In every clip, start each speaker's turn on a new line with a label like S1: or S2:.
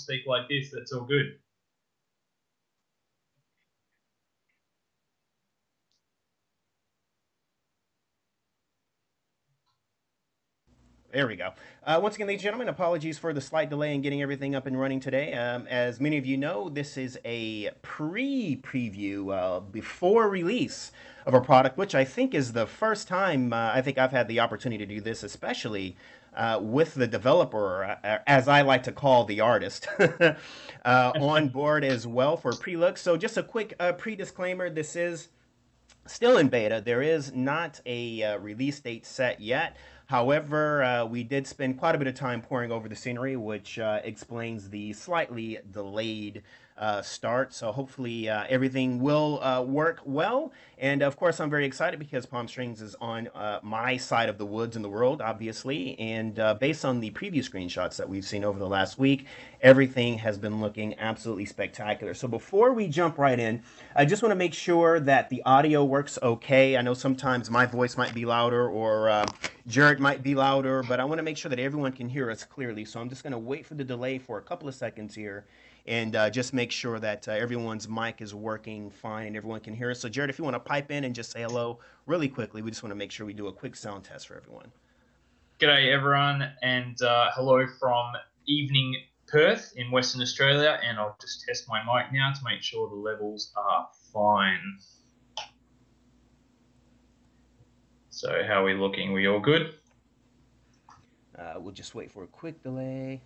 S1: speak like this, that's all good.
S2: There we go. Once again, ladies and gentlemen, apologies for the slight delay in getting everything up and running today. As many of you know, this is a preview before release of a product, which I think is the first time I think I've had the opportunity to do this, especially with the developer, as I like to call the artist, on board as well for pre-look. So just a quick pre-disclaimer, this is still in beta. There is not a release date set yet. However, we did spend quite a bit of time poring over the scenery, which explains the slightly delayed start. So hopefully everything will work well. And of course, I'm very excited because Palm Springs is on my side of the woods in the world, obviously. And based on the preview screenshots that we've seen over the last week, everything has been looking absolutely spectacular. So before we jump right in, I just want to make sure that the audio works okay. I know sometimes my voice might be louder or Jared might be louder, but I want to make sure that everyone can hear us clearly. So I'm just going to wait for the delay for a couple of seconds here and just make sure that everyone's mic is working fine and everyone can hear us. So Jared, if you want to pipe in and just say hello really quickly, we just want to make sure we do a quick sound test for everyone.
S1: G'day everyone, and hello from evening Perth in Western Australia, and I'll just test my mic now to make sure the levels are fine. So how are we looking? We all good?
S2: We'll just wait for a quick delay.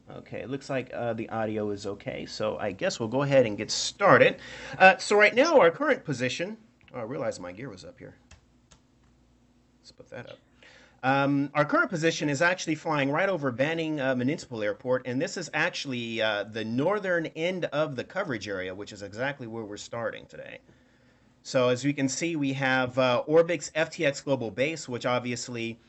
S2: Okay, it looks like the audio is okay, so I guess we'll go ahead and get started. So right now, our current position, oh, I realized my gear was up here. Let's put that up. Our current position is actually flying right over Banning Municipal Airport, and this is actually the northern end of the coverage area, which is exactly where we're starting today. So as you can see, we have Orbx FTX Global Base, which obviously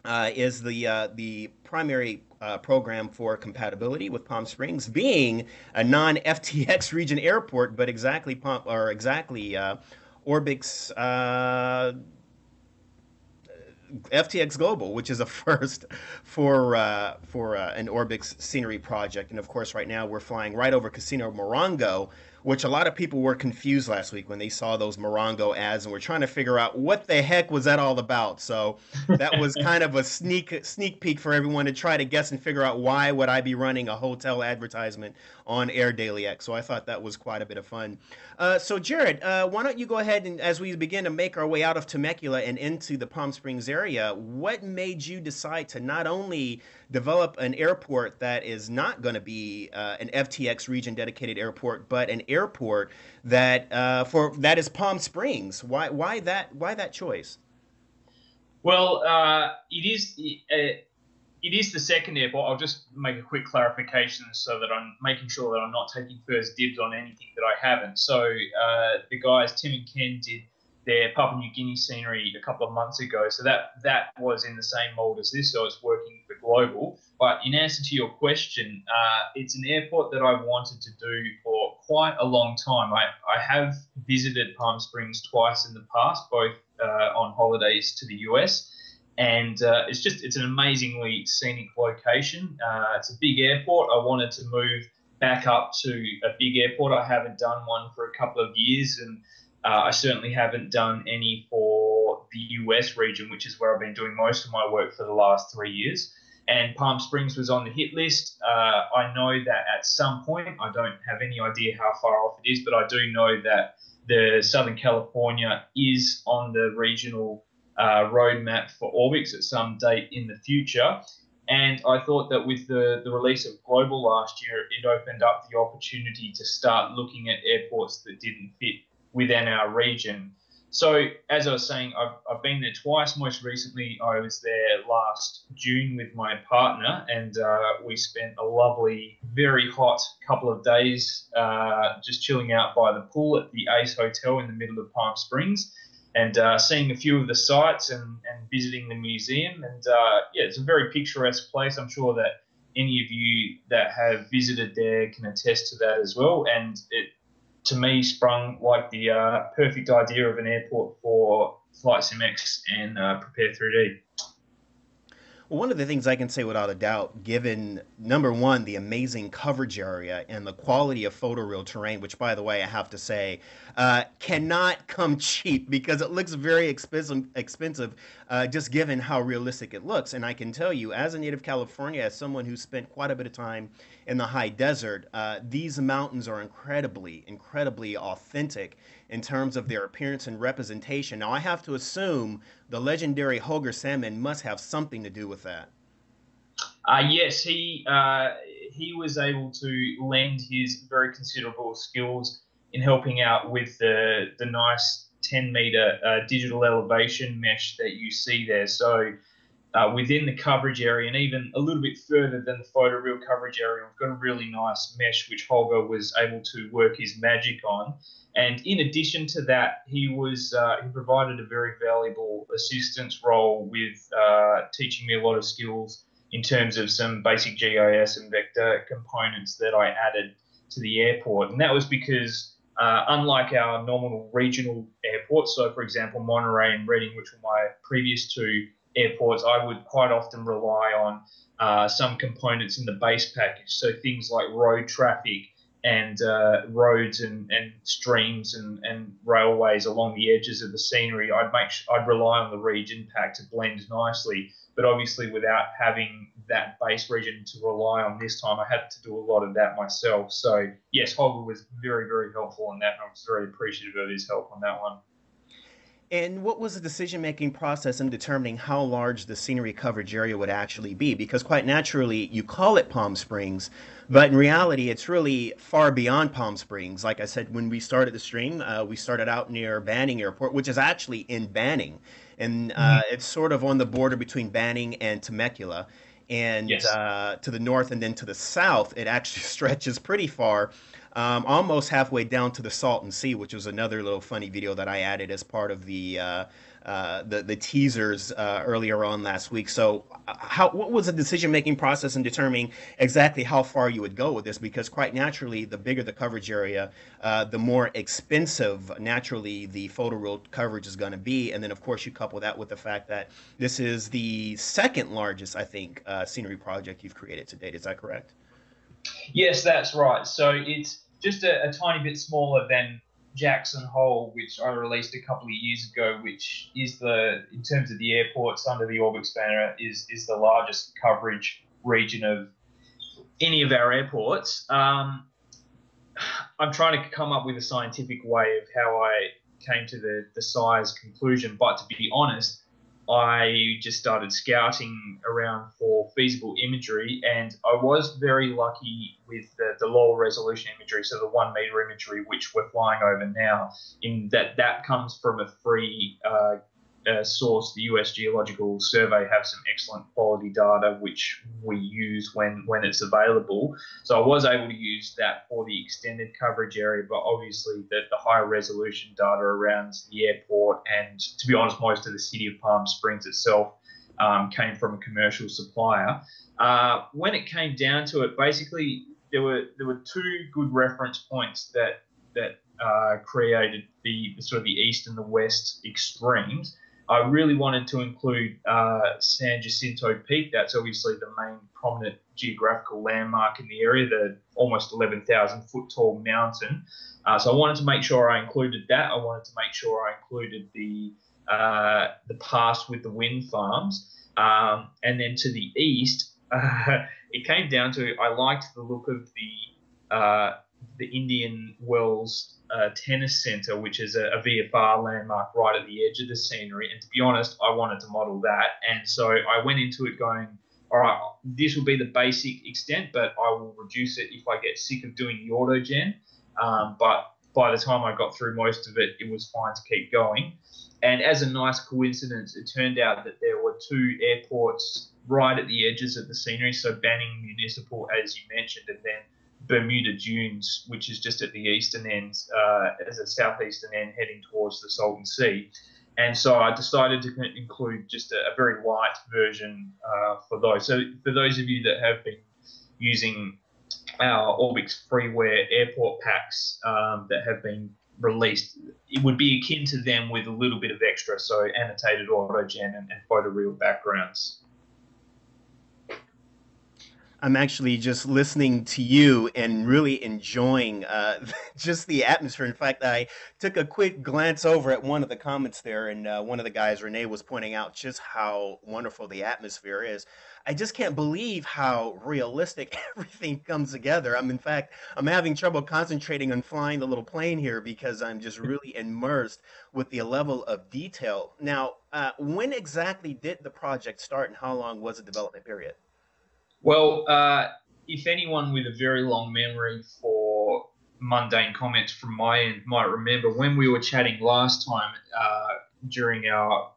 S2: is the primary program for compatibility with Palm Springs, being a non-FTX region airport, but exactly Orbx FTX Global, which is a first for an Orbx scenery project. And of course, right now we're flying right over Casino Morongo, which a lot of people were confused last week when they saw those Morongo ads and were trying to figure out what the heck was that all about. So that was kind of a sneak peek for everyone to try to guess and figure out why would I be running a hotel advertisement on Air Daily X. So I thought that was quite a bit of fun. So Jared, why don't you go ahead and as we begin to make our way out of Temecula and into the Palm Springs area, what made you decide to not only develop an airport that is not going to be an FTX region dedicated airport, but an airport that that is Palm Springs? Why that choice?
S1: Well, it is the second airport. I'll just make a quick clarification so that I'm making sure that I'm not taking first dibs on anything that I haven't. So the guys, Tim and Ken, did their Papua New Guinea scenery a couple of months ago. So that was in the same mold as this, so it's working for global. But in answer to your question, it's an airport that I've wanted to do for quite a long time. I have visited Palm Springs twice in the past, both on holidays to the US. And it's an amazingly scenic location. It's a big airport. I wanted to move back up to a big airport. I haven't done one for a couple of years, and I certainly haven't done any for the US region, which is where I've been doing most of my work for the last 3 years. And Palm Springs was on the hit list. I know that at some point, I don't have any idea how far off it is, but I do know that the Southern California is on the regional roadmap for Orbx at some date in the future. And I thought that with the release of Global last year, it opened up the opportunity to start looking at airports that didn't fit within our region. So as I was saying, I've been there twice. Most recently, I was there last June with my partner, and we spent a lovely, very hot couple of days just chilling out by the pool at the Ace Hotel in the middle of Palm Springs, and seeing a few of the sites and visiting the museum. And yeah, it's a very picturesque place. I'm sure that any of you that have visited there can attest to that as well. And it, to me, sprung like the perfect idea of an airport for Flight SimX and Prepare 3D.
S2: Well, one of the things I can say without a doubt, given number one, the amazing coverage area and the quality of photoreal terrain, which, by the way, I have to say, cannot come cheap because it looks very expensive, just given how realistic it looks. And I can tell you, as a native California, as someone who spent quite a bit of time in the high desert, these mountains are incredibly authentic in terms of their appearance and representation. Now, I have to assume the legendary Hoger salmon must have something to do with that.
S1: Yes, he was able to lend his very considerable skills in helping out with the nice 10-meter digital elevation mesh that you see there. So within the coverage area and even a little bit further than the photoreal coverage area, we've got a really nice mesh which Holger was able to work his magic on. And in addition to that, he provided a very valuable assistance role with teaching me a lot of skills in terms of some basic GIS and vector components that I added to the airport. And that was because unlike our normal regional airports, so for example, Monterey and Reading, which were my previous two airports, I would quite often rely on some components in the base package. So things like road traffic and roads and streams and railways along the edges of the scenery. I'd rely on the region pack to blend nicely. But obviously, without having that base region to rely on this time, I had to do a lot of that myself. So yes, Holger was very helpful on that, and I was very appreciative of his help on that one.
S2: And what was the decision-making process in determining how large the scenery coverage area would actually be? Because quite naturally, you call it Palm Springs, but in reality, it's really far beyond Palm Springs. Like I said, when we started the stream, we started out near Banning Airport, which is actually in Banning, and
S1: Mhm.
S2: it's sort of on the border between Banning and Temecula. And
S1: Yes.
S2: to the north and then to the south, it actually stretches pretty far, almost halfway down to the Salton Sea, which was another little funny video that I added as part of the teasers earlier on last week. So, what was the decision making process in determining exactly how far you would go with this? Because quite naturally, the bigger the coverage area, the more expensive naturally the photoreal coverage is going to be. And then, of course, you couple that with the fact that this is the second largest, I think, scenery project you've created to date. Is that correct?
S1: Yes, that's right. So it's just a tiny bit smaller than Jackson Hole, which I released a couple of years ago, which is in terms of the airports under the Orbx banner, is the largest coverage region of any of our airports. I'm trying to come up with a scientific way of how I came to the size conclusion, but to be honest, I just started scouting around for feasible imagery, and I was very lucky with the lower resolution imagery, so the 1 meter imagery, which we're flying over now, in that comes from a free source. The US Geological Survey have some excellent quality data which we use when it's available. So I was able to use that for the extended coverage area, but obviously the higher resolution data around the airport and, to be honest, most of the city of Palm Springs itself came from a commercial supplier. When it came down to it, basically there were two good reference points that created the sort of the east and the west extremes. I really wanted to include San Jacinto Peak. That's obviously the main prominent geographical landmark in the area, the almost 11,000 foot tall mountain. So I wanted to make sure I included that. I wanted to make sure I included the pass with the wind farms. And then to the east, it came down to I liked the look of the Indian Wells Tennis Centre, which is a VFR landmark right at the edge of the scenery. And to be honest, I wanted to model that. And so I went into it going, all right, this will be the basic extent, but I will reduce it if I get sick of doing the autogen. But by the time I got through most of it, it was fine to keep going. And as a nice coincidence, it turned out that there were two airports right at the edges of the scenery. So Banning Municipal, as you mentioned, and then Bermuda Dunes, which is just at the eastern end, as a southeastern end heading towards the Salton Sea. And so I decided to include just a very light version for those. So for those of you that have been using our Orbx freeware airport packs that have been released, it would be akin to them with a little bit of extra, so annotated autogen and photoreal backgrounds.
S2: I'm actually just listening to you and really enjoying just the atmosphere. In fact, I took a quick glance over at one of the comments there, and one of the guys, Renee, was pointing out just how wonderful the atmosphere is. I just can't believe how realistic everything comes together. In fact, I'm having trouble concentrating on flying the little plane here because I'm just really immersed with the level of detail. Now, when exactly did the project start, and how long was the development period?
S1: Well, if anyone with a very long memory for mundane comments from my end might remember when we were chatting last time during our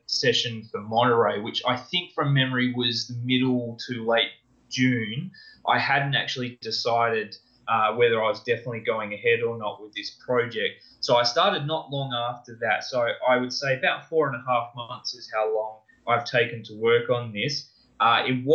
S1: session for Monterey, which I think from memory was the middle to late June, I hadn't actually decided whether I was definitely going ahead or not with this project. So I started not long after that. So I would say about 4.5 months is how long I've taken to work on this. It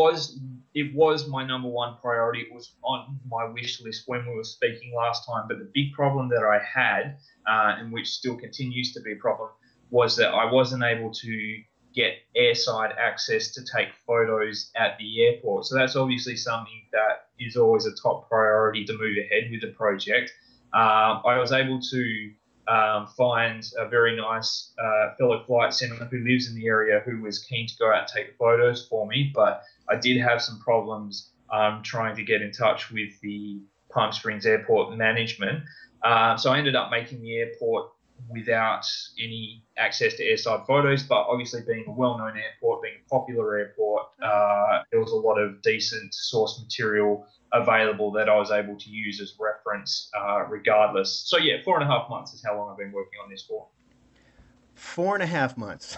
S1: was my number one priority. It was on my wish list when we were speaking last time. But the big problem that I had, and which still continues to be a problem, was that I wasn't able to get airside access to take photos at the airport. So that's obviously something that is always a top priority to move ahead with the project. I was able to find a very nice fellow flight attendant who lives in the area who was keen to go out and take photos for me, but I did have some problems trying to get in touch with the Palm Springs Airport management. So I ended up making the airport without any access to airside photos, but obviously being a well-known airport, being a popular airport, there was a lot of decent source material available that I was able to use as reference regardless. So yeah, 4.5 months is how long I've been working on this for.
S2: 4.5 months.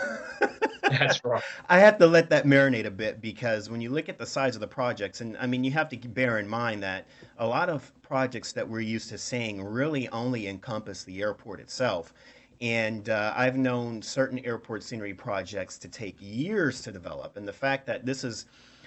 S1: That's right.
S2: I have to let that marinate a bit because when you look at the size of the projects, and you have to bear in mind that a lot of projects that we're used to seeing really only encompass the airport itself. And I've known certain airport scenery projects to take years to develop. And the fact that this is,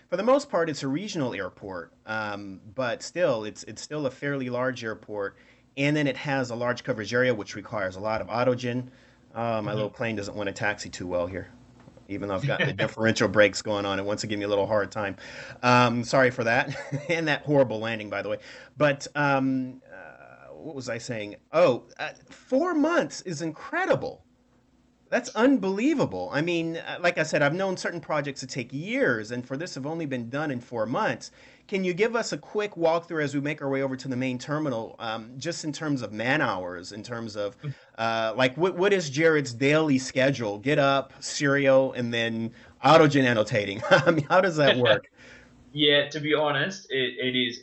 S2: for the most part, it's a regional airport, but still, it's still a fairly large airport. And then it has a large coverage area, which requires a lot of oxygen. My little plane doesn't want to taxi too well here, even though I've got the differential brakes going on. It wants to give me a little hard time. Sorry for that. And that horrible landing, by the way. But what was I saying? Oh, 4 months is incredible. That's unbelievable. Like I said, I've known certain projects to take years, and for this have only been done in 4 months. Can you give us a quick walkthrough as we make our way over to the main terminal, just in terms of man hours, in terms of like what is Jared's daily schedule? Get up, cereal, and then autogen annotating. How does that work?
S1: Yeah, to be honest, it is,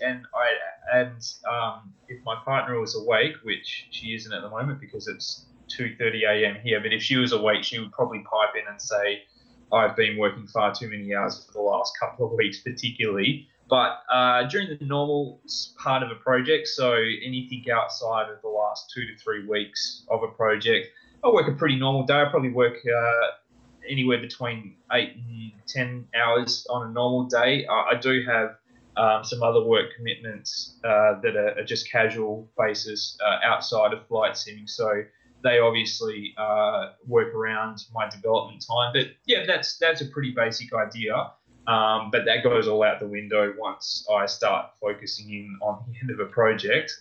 S1: if my partner was awake, which she isn't at the moment because it's 2:30 a.m. here, but if she was awake, she would probably pipe in and say, "I've been working far too many hours for the last couple of weeks, particularly." But during the normal part of a project, so anything outside of the last 2 to 3 weeks of a project, I work a pretty normal day. I probably work anywhere between 8 and 10 hours on a normal day. I do have some other work commitments that are just casual basis outside of flight simming. So they obviously work around my development time. But yeah, that's a pretty basic idea. But that goes all out the window once I start focusing in on the end of a project.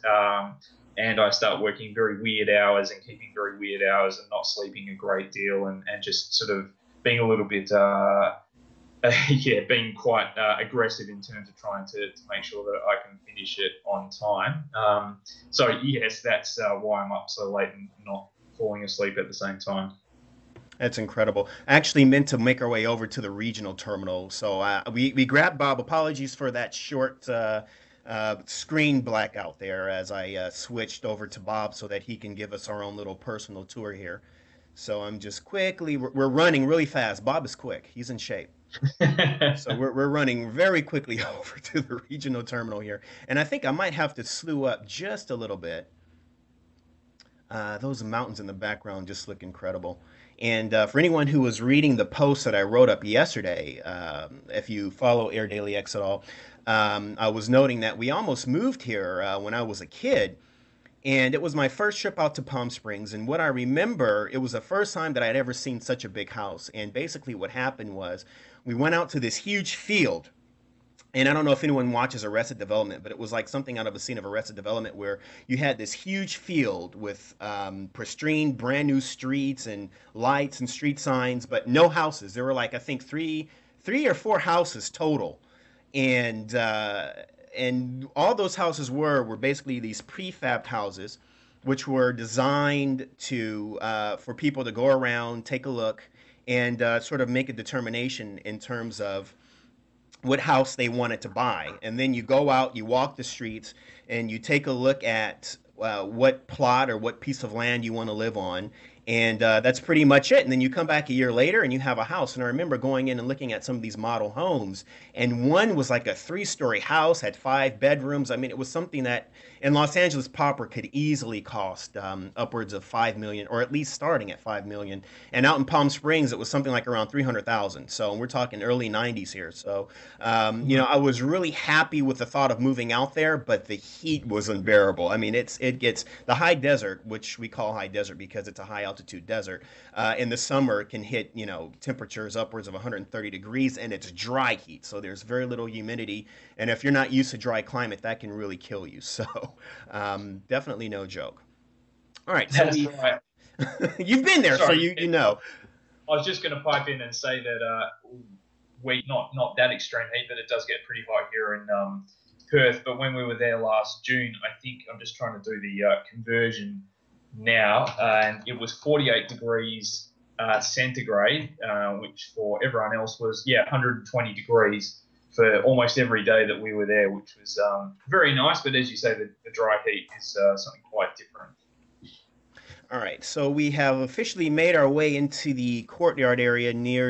S1: And I start working very weird hours and keeping very weird hours and not sleeping a great deal and just sort of being a little bit, yeah, being quite aggressive in terms of trying to make sure that I can finish it on time. So, yes, that's why I'm up so late and not falling asleep at the same time.
S2: That's incredible. I actually meant to make our way over to the regional terminal. So we grabbed Bob. Apologies for that short screen blackout there as I switched over to Bob so that he can give us our own little personal tour here. So I'm just quickly, we're running really fast. Bob is quick. He's in shape. So we're running very quickly over to the regional terminal here. And I think I might have to slew up just a little bit. Those mountains in the background just look incredible. And for anyone who was reading the post that I wrote up yesterday, if you follow Air Daily X at all, I was noting that we almost moved here when I was a kid. And it was my first trip out to Palm Springs. And what I remember, it was the first time that I'd ever seen such a big house. And basically what happened was we went out to this huge field. And I don't know if anyone watches Arrested Development, but it was like something out of a scene of Arrested Development where you had this huge field with pristine, brand new streets and lights and street signs, but no houses. There were like I think three or four houses total, and uh, and all those houses were basically these prefabbed houses, which were designed to for people to go around, take a look, and sort of make a determination in terms of what house they wanted to buy. And then you go out, you walk the streets, and you take a look at what plot or what piece of land you want to live on. And that's pretty much it. And then you come back a year later and you have a house. And I remember going in and looking at some of these model homes, and one was like a three-story house, had 5 bedrooms. I mean, it was something that in Los Angeles proper could easily cost upwards of 5 million, or at least starting at 5 million. And out in Palm Springs, it was something like around 300,000. So we're talking early 90s here. So I was really happy with the thought of moving out there, but the heat was unbearable. I mean, it gets the high desert, which we call high desert because it's a high altitude desert. In the summer, can hit temperatures upwards of 130 degrees, and it's dry heat, so there's very little humidity. And if you're not used to dry climate, that can really kill you. So definitely no joke. All right, so
S1: That's
S2: we
S1: right.
S2: you've been there, so
S1: Sorry,
S2: you know.
S1: I was just going to pipe in and say that we not that extreme heat, but it does get pretty hot here in Perth. But when we were there last June, I think I'm just trying to do the conversion now, and it was 48 degrees centigrade, which for everyone else was 120 degrees for almost every day that we were there, which was very nice. But as you say, the dry heat is something quite different.
S2: All right, so we have officially made our way into the courtyard area near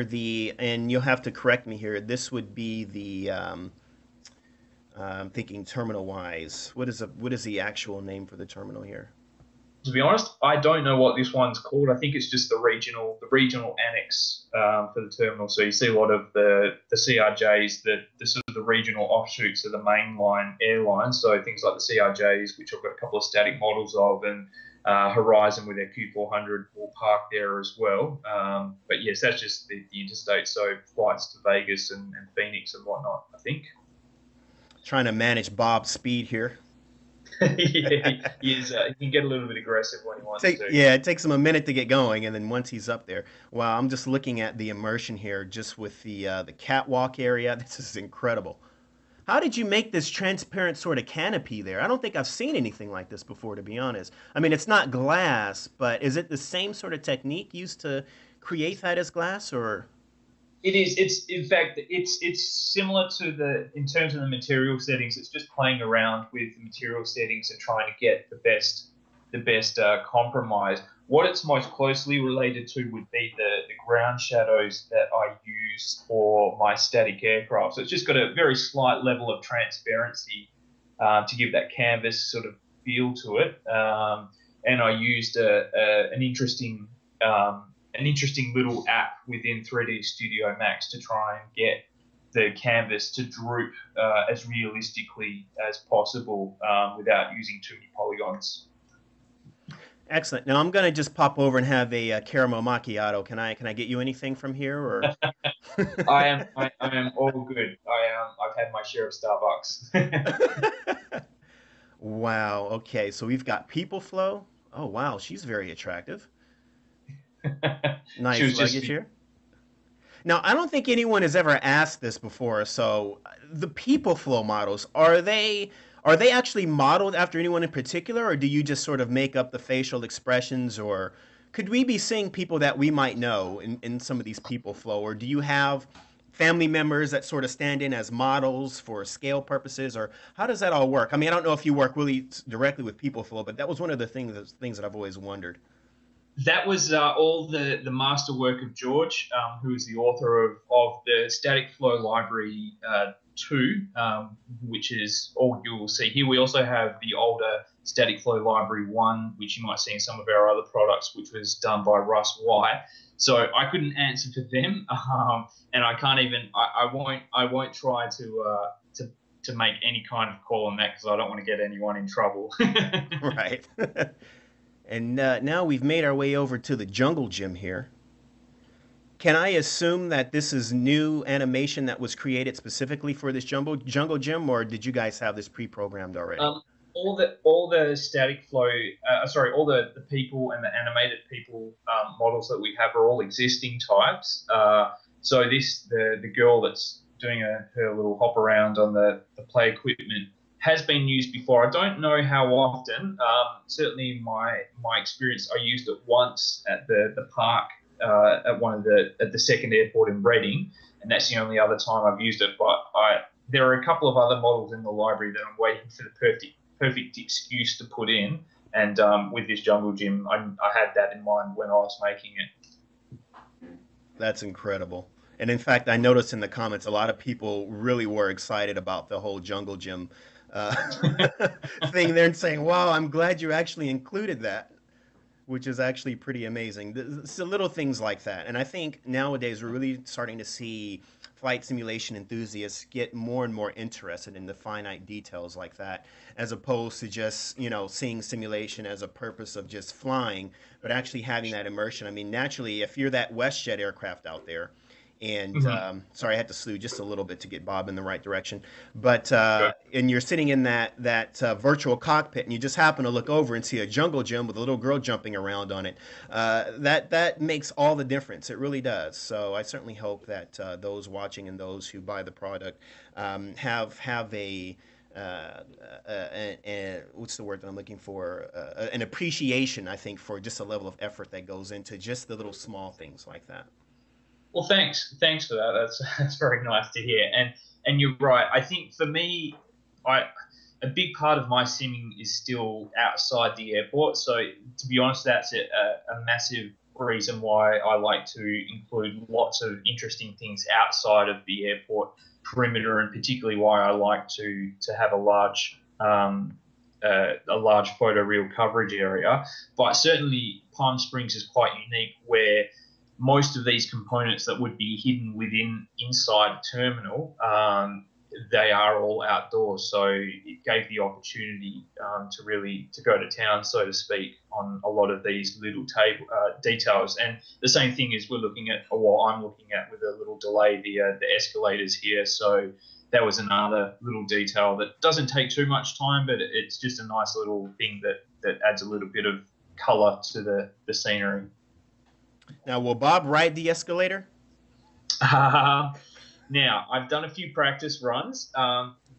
S2: and you'll have to correct me here. This would be I'm thinking terminal-wise. What is the actual name for the terminal here?
S1: To be honest, I don't know what this one's called. I think it's just the regional annex for the terminal. So you see a lot of the CRJs, the sort of the regional offshoots of the mainline airlines. So things like the CRJs, which I've got a couple of static models of, and Horizon with their Q400 will park there as well. But yes, that's just the interstate. So flights to Vegas and Phoenix and whatnot, I think.
S2: Trying to manage Bob's speed here.
S1: Yeah, he can get a little bit aggressive when he wants to.
S2: Yeah, it takes him a minute to get going, and then once he's up there, wow! I'm just looking at the immersion here, just with the catwalk area. This is incredible. How did you make this transparent sort of canopy there? I don't think I've seen anything like this before, to be honest. I mean, it's not glass, but is it the same sort of technique used to create that as glass, or?
S1: It is. It's in fact, it's similar to in terms of the material settings. It's just playing around with the material settings and trying to get the best compromise. What it's most closely related to would be the ground shadows that I use for my static aircraft. So it's just got a very slight level of transparency to give that canvas sort of feel to it. And I used an interesting little app within 3D Studio Max to try and get the canvas to droop as realistically as possible without using too many polygons.
S2: Excellent. Now I'm gonna just pop over and have a caramel macchiato. Can I get you anything from here, or?
S1: I am all good. I've had my share of Starbucks.
S2: Wow. Okay. So we've got people flow. Oh wow, she's very attractive.
S1: She was
S2: Nice
S1: just
S2: luggage here. Now, I don't think anyone has ever asked this before. So, the people flow models, are they actually modeled after anyone in particular, or do you just sort of make up the facial expressions, or could we be seeing people that we might know in some of these people flow, or do you have family members that sort of stand in as models for scale purposes, or how does that all work? I mean, I don't know if you work really directly with people flow, but that was one of the things that I've always wondered.
S1: That was all the masterwork of George, who is the author of the Static Flow Library 2, which is all you will see here. We also have the older Static Flow Library 1, which you might see in some of our other products, which was done by Russ White. So I couldn't answer for them, and I can't even. I won't try to make any kind of call on that because I don't want to get anyone in trouble.
S2: Right. And now we've made our way over to the jungle gym here. Can I assume that this is new animation that was created specifically for this jungle gym, or did you guys have this pre-programmed already?
S1: Um, all the static flow, sorry, all the people and the animated people models that we have are all existing types. So the girl that's doing her little hop around on the play equipment has been used before. I don't know how often. Certainly, in my experience, I used it once at the park at the second airport in Reading, and that's the only other time I've used it. But there are a couple of other models in the library that I'm waiting for the perfect excuse to put in. And with this jungle gym, I had that in mind when I was making it.
S2: That's incredible. And in fact, I noticed in the comments a lot of people really were excited about the whole jungle gym uh, thing there and saying, "Wow, I'm glad you actually included that." Which is actually pretty amazing. It's the little things like that. And I think nowadays we're really starting to see flight simulation enthusiasts get more and more interested in the finite details like that, as opposed to just, seeing simulation as a purpose of just flying, but actually having that immersion. I mean, naturally, if you're that WestJet aircraft out there, and
S1: Mhm.
S2: sorry, I had to slew just a little bit to get Bob in the right direction. But
S1: Good.
S2: and you're sitting in that virtual cockpit, and you just happen to look over and see a jungle gym with a little girl jumping around on it. That makes all the difference. It really does. So I certainly hope that those watching and those who buy the product have what's the word that I'm looking for? An appreciation, I think, for just a level of effort that goes into just the little small things like that.
S1: Well, thanks for that. That's very nice to hear. And you're right. I think for me, I a big part of my simming is still outside the airport. So to be honest, that's a massive reason why I like to include lots of interesting things outside of the airport perimeter, and particularly why I like to have a large photoreal coverage area. But certainly, Palm Springs is quite unique, where most of these components that would be hidden within inside a terminal, they are all outdoors. So it gave the opportunity to really to go to town, so to speak, on a lot of these little table details. And the same thing is we're looking at, or what I'm looking at with a little delay, the escalators here. So that was another little detail that doesn't take too much time, but it's just a nice little thing that adds a little bit of color to the scenery.
S2: Now, will Bob ride the escalator?
S1: Now, I've done a few practice runs.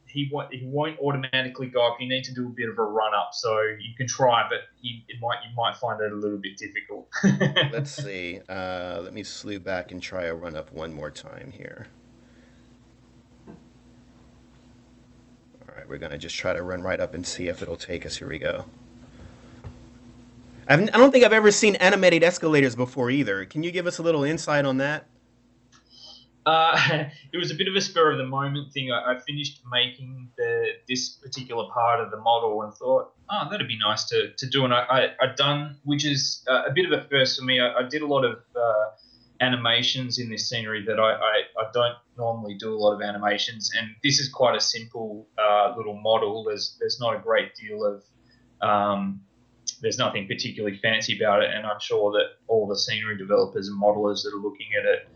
S1: He won't automatically go up. You need to do a bit of a run up, so you can try, but you might find it a little bit difficult.
S2: Let's see. Let me slew back and try a run up one more time here. All right, we're gonna just try to run right up and see if it'll take us. Here we go. I don't think I've ever seen animated escalators before either. Can you give us a little insight on that?
S1: It was a bit of a spur of the moment thing. I finished making this particular part of the model and thought, oh, that'd be nice to do. And I'd done, which is a bit of a first for me. I did a lot of animations in this scenery that I don't normally do a lot of animations. And this is quite a simple little model. There's not a great deal of there's nothing particularly fancy about it, and I'm sure that all the scenery developers and modelers that are looking at it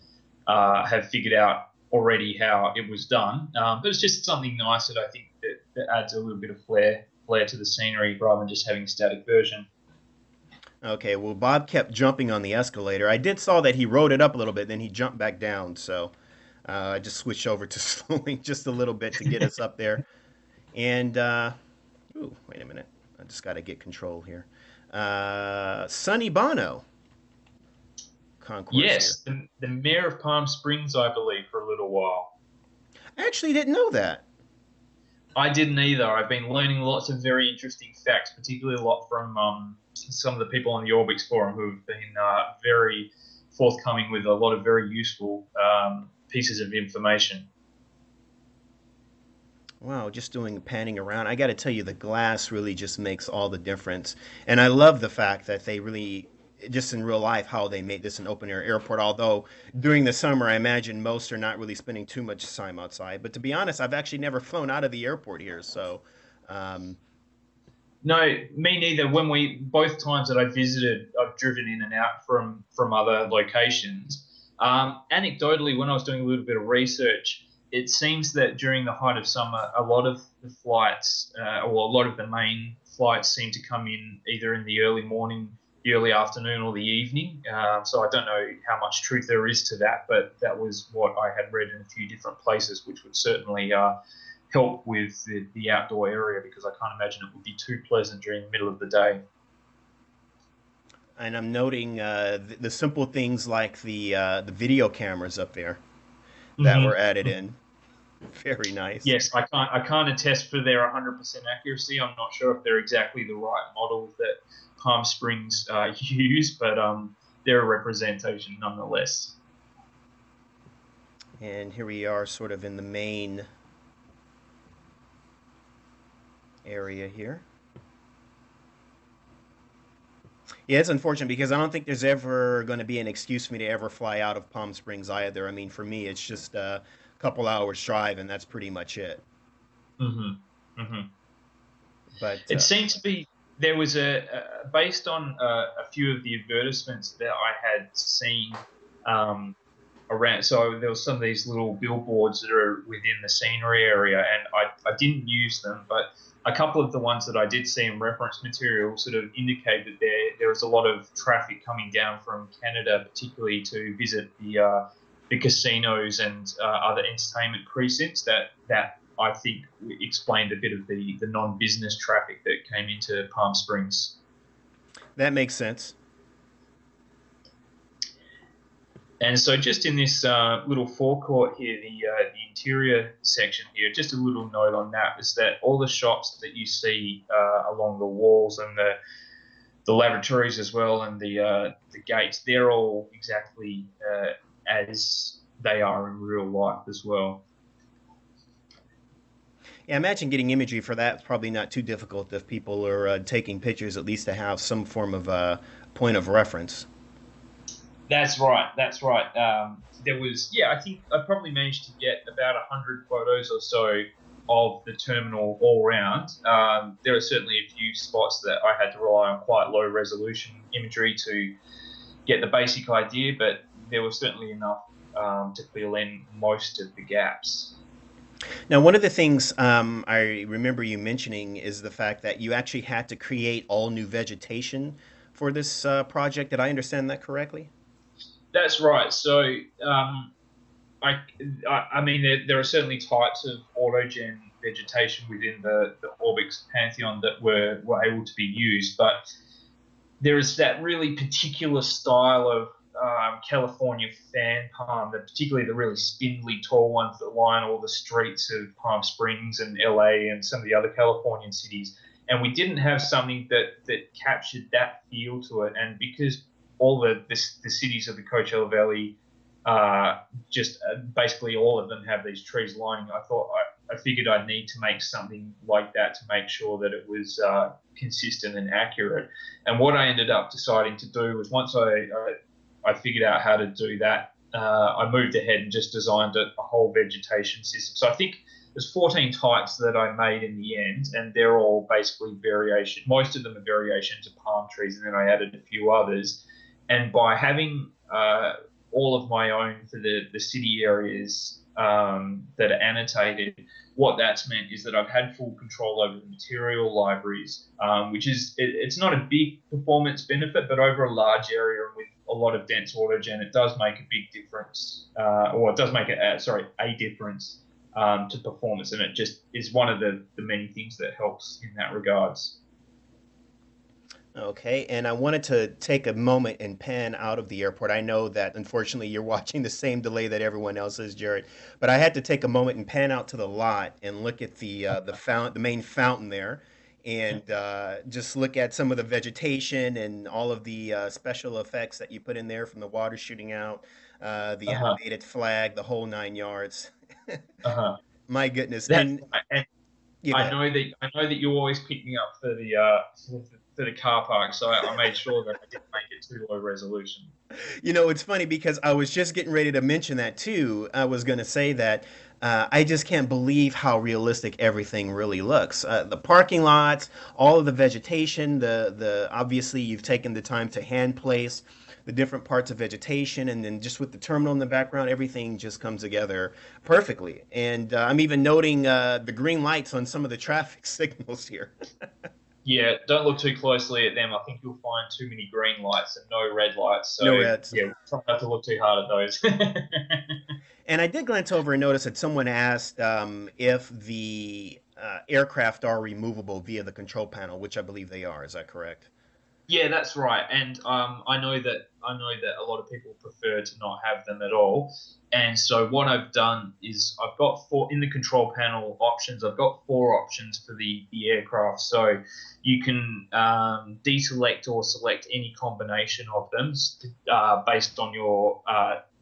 S1: have figured out already how it was done. But it's just something nice that I think that adds a little bit of flair to the scenery rather than just having a static version.
S2: Okay, well, Bob kept jumping on the escalator. I did saw that he rode it up a little bit, then he jumped back down. So I just switched over to slowing just a little bit to get us up there. And ooh, wait a minute, I just got to get control here. Sonny Bono, concourse here.
S1: Yes, the mayor of Palm Springs, I believe, for a little while.
S2: I actually didn't know that.
S1: I didn't either. I've been learning lots of very interesting facts, particularly a lot from some of the people on the Orbx forum who have been very forthcoming with a lot of very useful pieces of information.
S2: Wow, just doing panning around. I got to tell you, the glass really just makes all the difference. And I love the fact that they really, just in real life, how they made this an open air airport. Although during the summer, I imagine most are not really spending too much time outside. But to be honest, I've actually never flown out of the airport here. So, um,
S1: No, me neither. When we both times that I visited, I've driven in and out from other locations. Anecdotally, when I was doing a little bit of research, it seems that during the height of summer, a lot of the flights, or a lot of the main flights, seem to come in either in the early morning, the early afternoon, or the evening. So I don't know how much truth there is to that, but that was what I had read in a few different places, which would certainly help with the outdoor area, because I can't imagine it would be too pleasant during the middle of the day.
S2: And I'm noting the simple things like the video cameras up there that were added
S1: Hmm.
S2: in. Very nice.
S1: Yes, I can't attest for their 100% accuracy. I'm not sure if they're exactly the right model that Palm Springs use, but they're a representation nonetheless.
S2: And here we are, sort of in the main area here. Yeah, it's unfortunate because I don't think there's ever going to be an excuse for me to ever fly out of Palm Springs either. I mean, for me, it's just a couple hours drive, and that's pretty much it.
S1: Hmm. Hmm.
S2: But
S1: It seemed to be there was based on a few of the advertisements that I had seen um, around. So there was some of these little billboards that are within the scenery area, and I didn't use them, but a couple of the ones that I did see in reference material sort of indicate that there was a lot of traffic coming down from Canada, particularly to visit the casinos and other entertainment precincts. That I think explained a bit of the non-business traffic that came into Palm Springs.
S2: that makes sense.
S1: And so, just in this little forecourt here, the interior section here, just a little note on that is that all the shops that you see along the walls and the laboratories as well, and the gates, they're all exactly as they are in real life as well.
S2: Yeah, I imagine getting imagery for that's probably not too difficult if people are taking pictures, at least to have some form of point of reference.
S1: That's right. That's right. There was, yeah, I think I probably managed to get about 100 photos or so of the terminal all round. There are certainly a few spots that I had to rely on quite low resolution imagery to get the basic idea, but there was certainly enough to fill in most of the gaps.
S2: Now, one of the things I remember you mentioning is the fact that you actually had to create all new vegetation for this project. Did I understand that correctly?
S1: That's right. So, um, I, I mean, there are certainly types of autogen vegetation within the Orbx pantheon that were able to be used, but there is that really particular style of California fan palm, that particularly the really spindly tall ones that line all the streets of Palm Springs and LA and some of the other Californian cities. And we didn't have something that captured that feel to it. And because all the cities of the Coachella Valley, just basically all of them have these trees lining, I figured I'd need to make something like that to make sure that it was consistent and accurate. And what I ended up deciding to do was once I figured out how to do that, I moved ahead and just designed a whole vegetation system. So I think there's 14 types that I made in the end, and they're all basically variation. Most of them are variations of palm trees, and then I added a few others. And by having all of my own for the city areas that are annotated, what that's meant is that I've had full control over the material libraries, which it's not a big performance benefit, but over a large area and with a lot of dense autogen, it does make a big difference, or it does make a difference to performance, and it just is one of the many things that helps in that regards.
S2: Okay, and I wanted to take a moment and pan out of the airport. I know that unfortunately you're watching the same delay that everyone else is, Jared, but I had to take a moment and pan out to the lot and look at the main fountain there, and just look at some of the vegetation and all of the special effects that you put in there from the water shooting out, the
S1: Uh-huh.
S2: animated flag, the whole nine yards.
S1: Uh-huh.
S2: My goodness,
S1: That's
S2: and
S1: right. And
S2: yeah, go
S1: I
S2: ahead.
S1: know that you always pick me up for the car park, so I made sure that I didn't make it too low resolution.
S2: You know, it's funny because I was just getting ready to mention that too. I was going to say that I just can't believe how realistic everything really looks. The parking lots, all of the vegetation, the obviously you've taken the time to hand place the different parts of vegetation, and then just with the terminal in the background, everything just comes together perfectly. And I'm even noting the green lights on some of the traffic signals here.
S1: Yeah, don't look too closely at them. I think you'll find too many green lights and no red lights.
S2: No
S1: So
S2: reds.
S1: yeah, try not to look too hard at those.
S2: And I did glance over and notice that someone asked if the aircraft are removable via the control panel, which I believe they are. Is that correct?
S1: Yeah, that's right. And I know that a lot of people prefer to not have them at all. And so what I've done is I've got four in the control panel options. I've got four options for the aircraft. So you can deselect or select any combination of them based on your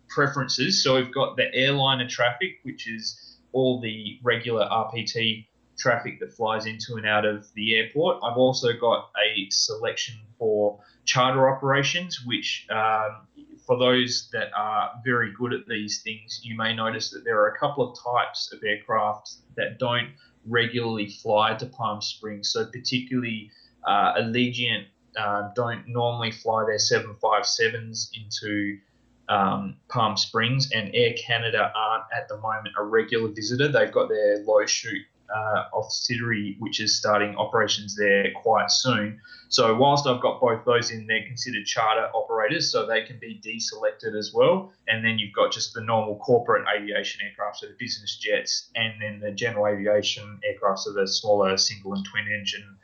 S1: preferences. So we've got the airliner traffic, which is all the regular RPT traffic that flies into and out of the airport. I've also got a selection for charter operations, which for those that are very good at these things, you may notice that there are a couple of types of aircraft that don't regularly fly to Palm Springs. So particularly Allegiant don't normally fly their 757s into Palm Springs, and Air Canada aren't at the moment a regular visitor. They've got their low shoot subsidiary, which is starting operations there quite soon. So whilst I've got both those in, they're considered charter operators, so they can be deselected as well. And then you've got just the normal corporate aviation aircraft, so the business jets, and then the general aviation aircraft, so the smaller single and twin engine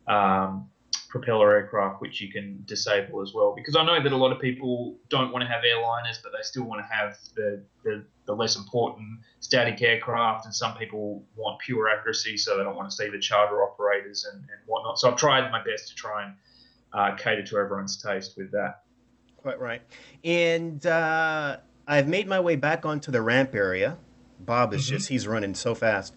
S1: um, propeller aircraft, which you can disable as well. Because I know that a lot of people don't want to have airliners, but they still want to have the less important static aircraft, and some people want pure accuracy, so they don't want to see the charter operators and whatnot. So I've tried my best to try and cater to everyone's taste with that.
S2: Quite right. And I've made my way back onto the ramp area. Bob is
S1: Mm-hmm.
S2: he's running so fast.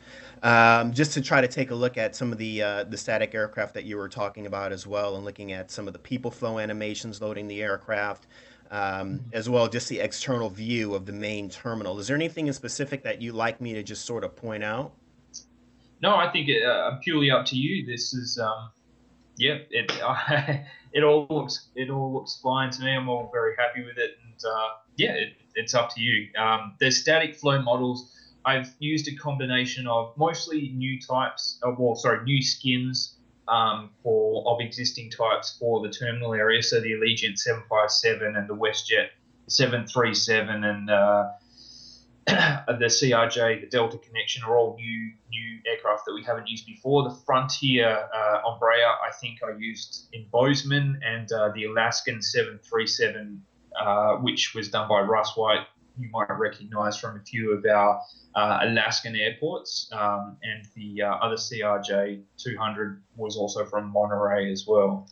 S2: Just to try to take a look at some of the static aircraft that you were talking about as well, and looking at some of the people flow animations loading the aircraft, as well just the external view of the main terminal. Is there anything in specific that you'd like me to just sort of point out?
S1: No, I think purely up to you. This is yeah, it all looks fine to me. I'm all very happy with it, and yeah, it's up to you. The static flow models, I've used a combination of mostly new types, new skins for of existing types for the terminal area. So the Allegiant 757 and the WestJet 737 and the CRJ, the Delta Connection are all new aircraft that we haven't used before. The Frontier Embraer, I think I used in Bozeman, and the Alaskan 737, which was done by Russ White, you might recognize from a few of our Alaskan airports, and the other CRJ 200 was also from Monterey as well.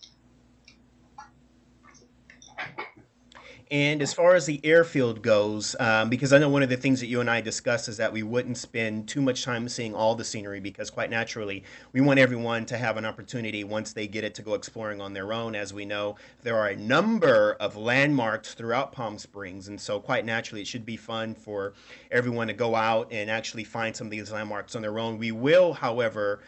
S2: And as far as the airfield goes, because I know one of the things that you and I discussed is that we wouldn't spend too much time seeing all the scenery, because quite naturally, we want everyone to have an opportunity once they get it to go exploring on their own. As we know, there are a number of landmarks throughout Palm Springs, and so quite naturally, it should be fun for everyone to go out and actually find some of these landmarks on their own. We will, however,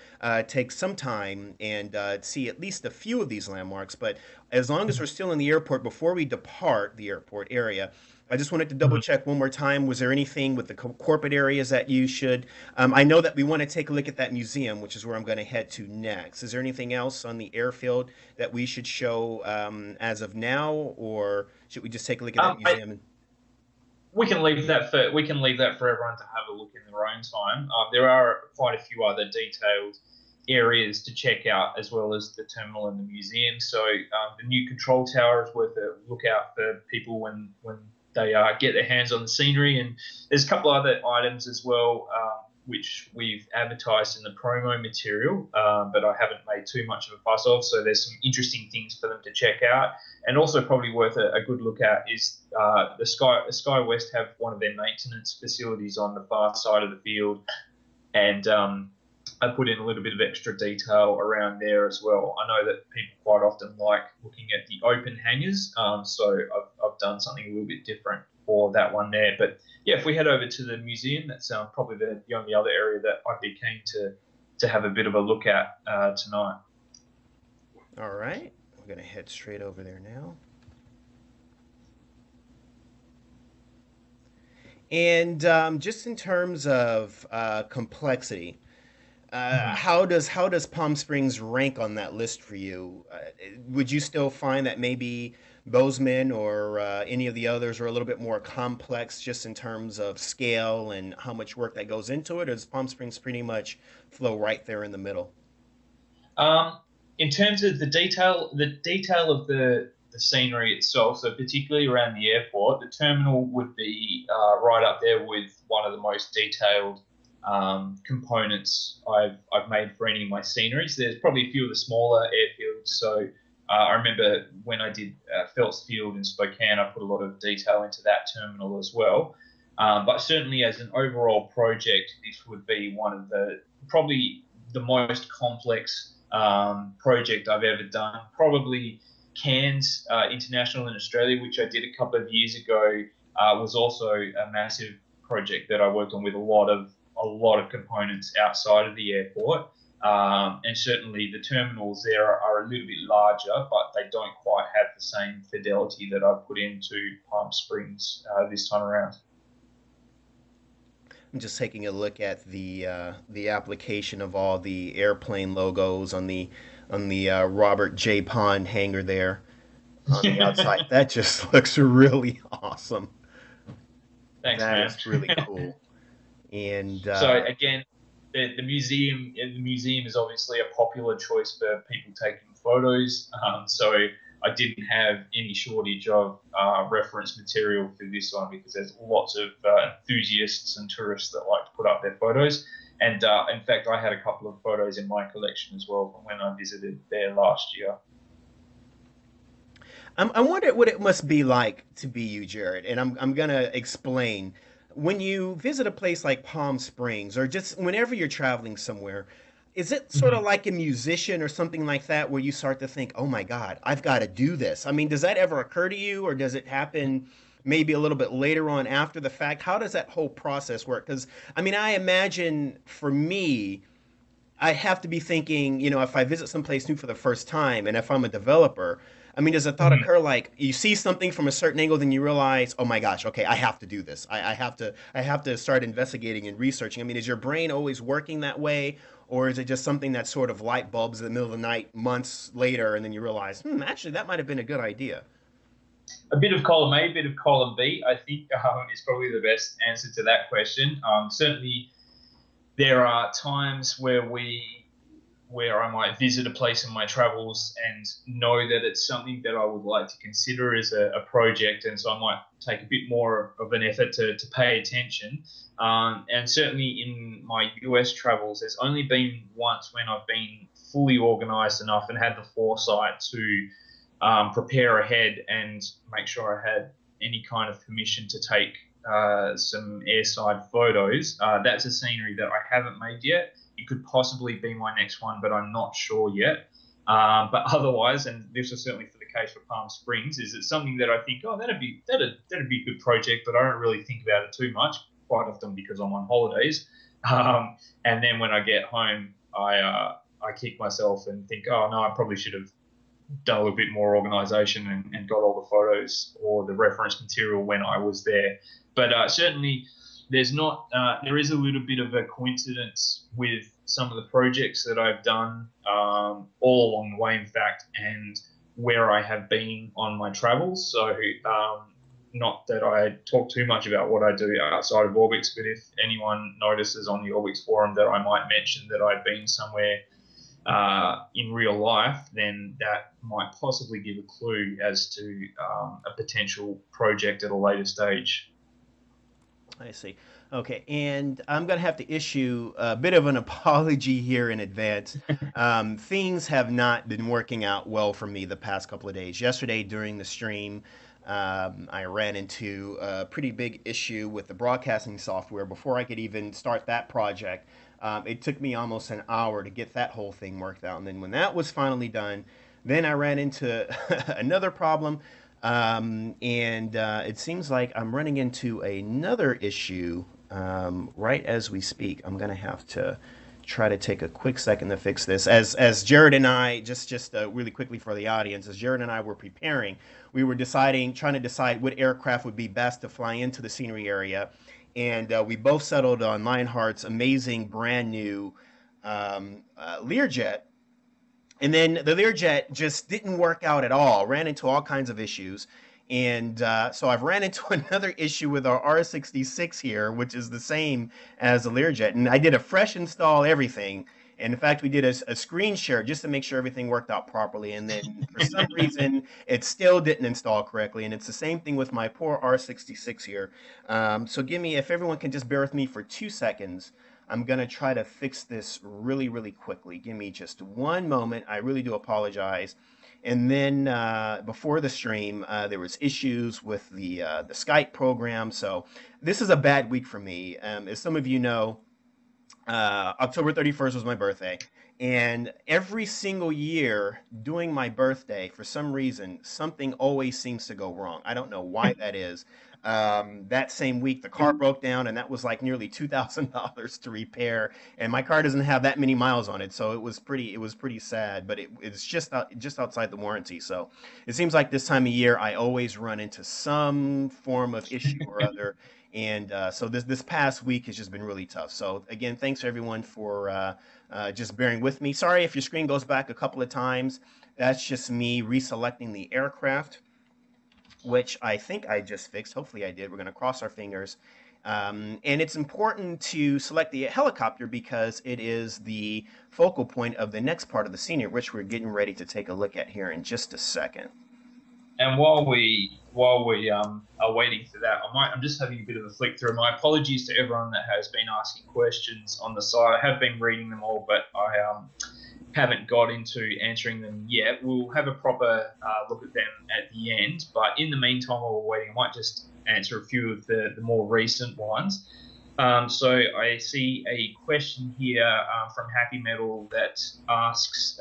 S2: take some time and see at least a few of these landmarks, but as long as we're still in the airport before we depart the airport area, I just wanted to double check one more time. Was there anything with the corporate areas that you should? I know that we want to take a look at that museum, which is where I'm going to head to next. Is there anything else on the airfield that we should show as of now, or should we just take a look at that
S1: Um, I,
S2: museum?
S1: we can leave that for everyone to have a look in their own time. There are quite a few other detailed areas to check out, as well as the terminal and the museum. So the new control tower is worth a look out for people when they get their hands on the scenery. And there's a couple other items as well, which we've advertised in the promo material, but I haven't made too much of a fuss of. So there's some interesting things for them to check out. And also probably worth a good look at is the Sky West have one of their maintenance facilities on the far side of the field, and I put in a little bit of extra detail around there as well. I know that people quite often like looking at the open hangars, so I've done something a little bit different for that one there. But yeah, if we head over to the museum, that's probably the only other area that I'd be keen to have a bit of a look at tonight.
S2: All right, we're going to head straight over there now. And just in terms of complexity,
S1: Mhm.
S2: how does Palm Springs rank on that list for you? Would you still find that maybe Bozeman or any of the others are a little bit more complex just in terms of scale and how much work that goes into it, or does Palm Springs pretty much flow right there in the middle?
S1: Um, in terms of the detail of the scenery itself, so particularly around the airport, the terminal would be right up there with one of the most detailed components I've made for any of my sceneries. There's probably a few of the smaller airfields. So I remember when I did Phelps Field in Spokane, I put a lot of detail into that terminal as well. But certainly, as an overall project, this would be one of the probably the most complex project I've ever done. Probably Cairns International in Australia, which I did a couple of years ago, was also a massive project that I worked on with a lot of components outside of the airport. And certainly the terminals there are a little bit larger, but they don't quite have the same fidelity that I've put into Palm Springs this time around.
S2: I'm just taking a look at the application of all the airplane logos on the Robert J. Pond hangar there on the outside. That just looks really awesome.
S1: Thanks,
S2: That
S1: man.
S2: is really cool. And
S1: So again, the museum is obviously a popular choice for people taking photos. So I didn't have any shortage of reference material for this one because there's lots of enthusiasts and tourists that like to put up their photos. And in fact, I had a couple of photos in my collection as well from when I visited there last year.
S2: I wonder what it must be like to be you, Jared. And I'm gonna explain. When you visit a place like Palm Springs, or just whenever you're traveling somewhere, is it sort of
S1: Mhm.
S2: like a musician or something like that, where you start to think, "Oh my God, I've got to do this"? I mean, does that ever occur to you, or does it happen maybe a little bit later on after the fact? How does that whole process work? Because I mean, I imagine for me, I have to be thinking, if I visit someplace new for the first time and if I'm a developer, I mean, does a thought
S1: Mhm.
S2: occur like you see something from a certain angle, then you realize, oh my gosh, okay, I have to do this. I have to start investigating and researching. I mean, is your brain always working that way? Or is it just something that sort of light bulbs in the middle of the night months later, and then you realize, actually, that might have been a good idea?
S1: A bit of column A, a bit of column B, I think is probably the best answer to that question. Certainly, there are times where I might visit a place in my travels and know that it's something that I would like to consider as a project, and so I might take a bit more of an effort to pay attention. And certainly in my US travels, there's only been once when I've been fully organized enough and had the foresight to prepare ahead and make sure I had any kind of permission to take some airside photos. That's a scenery that I haven't made yet. It could possibly be my next one, but I'm not sure yet. But otherwise, and this is certainly for the case for Palm Springs, is it something that I think, oh, that'd be a good project, but I don't really think about it too much. Quite often because I'm on holidays, and then when I get home, I kick myself and think, oh no, I probably should have done a little bit more organisation and got all the photos or the reference material when I was there. But certainly, there is a little bit of a coincidence with some of the projects that I've done all along the way, in fact, and where I have been on my travels. So, not that I talk too much about what I do outside of Orbx, but if anyone notices on the Orbx forum that I might mention that I've been somewhere in real life, then that might possibly give a clue as to a potential project at a later stage.
S2: I see. Okay, and I'm going to have to issue a bit of an apology here in advance. Things have not been working out well for me the past couple of days. Yesterday during the stream, I ran into a pretty big issue with the broadcasting software. Before I could even start that project, it took me almost an hour to get that whole thing worked out. And then when that was finally done, then I ran into another problem. And it seems like I'm running into another issue right as we speak. I'm going to have to try to take a quick second to fix this. As Jared and I, just really quickly for the audience, as Jared and I were preparing, we were trying to decide what aircraft would be best to fly into the scenery area. and we both settled on Lionheart's amazing brand new Learjet. And then the Learjet just didn't work out at all. Ran into all kinds of issues, and so I've ran into another issue with our R66 here, which is the same as the Learjet. And I did a fresh install, everything. And in fact, we did a screen share just to make sure everything worked out properly. And then for some reason, it still didn't install correctly. And it's the same thing with my poor R66 here. So give me, if everyone can just bear with me for 2 seconds. I'm going to try to fix this really, really quickly. Give me just one moment. I really do apologize. And then before the stream, there was issues with the Skype program. So this is a bad week for me. As some of you know, October 31st was my birthday. And every single year during my birthday, for some reason, something always seems to go wrong. I don't know why that is. That same week, the car broke down, and that was like nearly $2,000 to repair. And my car doesn't have that many miles on it, so it was pretty sad. But it's just outside the warranty. So it seems like this time of year, I always run into some form of issue or other. And so this past week has just been really tough. So again, thanks everyone for just bearing with me. Sorry if your screen goes back a couple of times. That's just me reselecting the aircraft, which I think I just fixed. Hopefully I did. We're going to cross our fingers. And it's important to select the helicopter because it is the focal point of the next part of the scenery, which we're getting ready to take a look at here in just a second.
S1: And while we are waiting for that, I'm just having a bit of a flick through. My apologies to everyone that has been asking questions on the site. I have been reading them all, but I haven't got into answering them yet. We'll have a proper look at them at the end. But in the meantime, while we're waiting, I might just answer a few of the more recent ones. So I see a question here from Happy Metal that asks,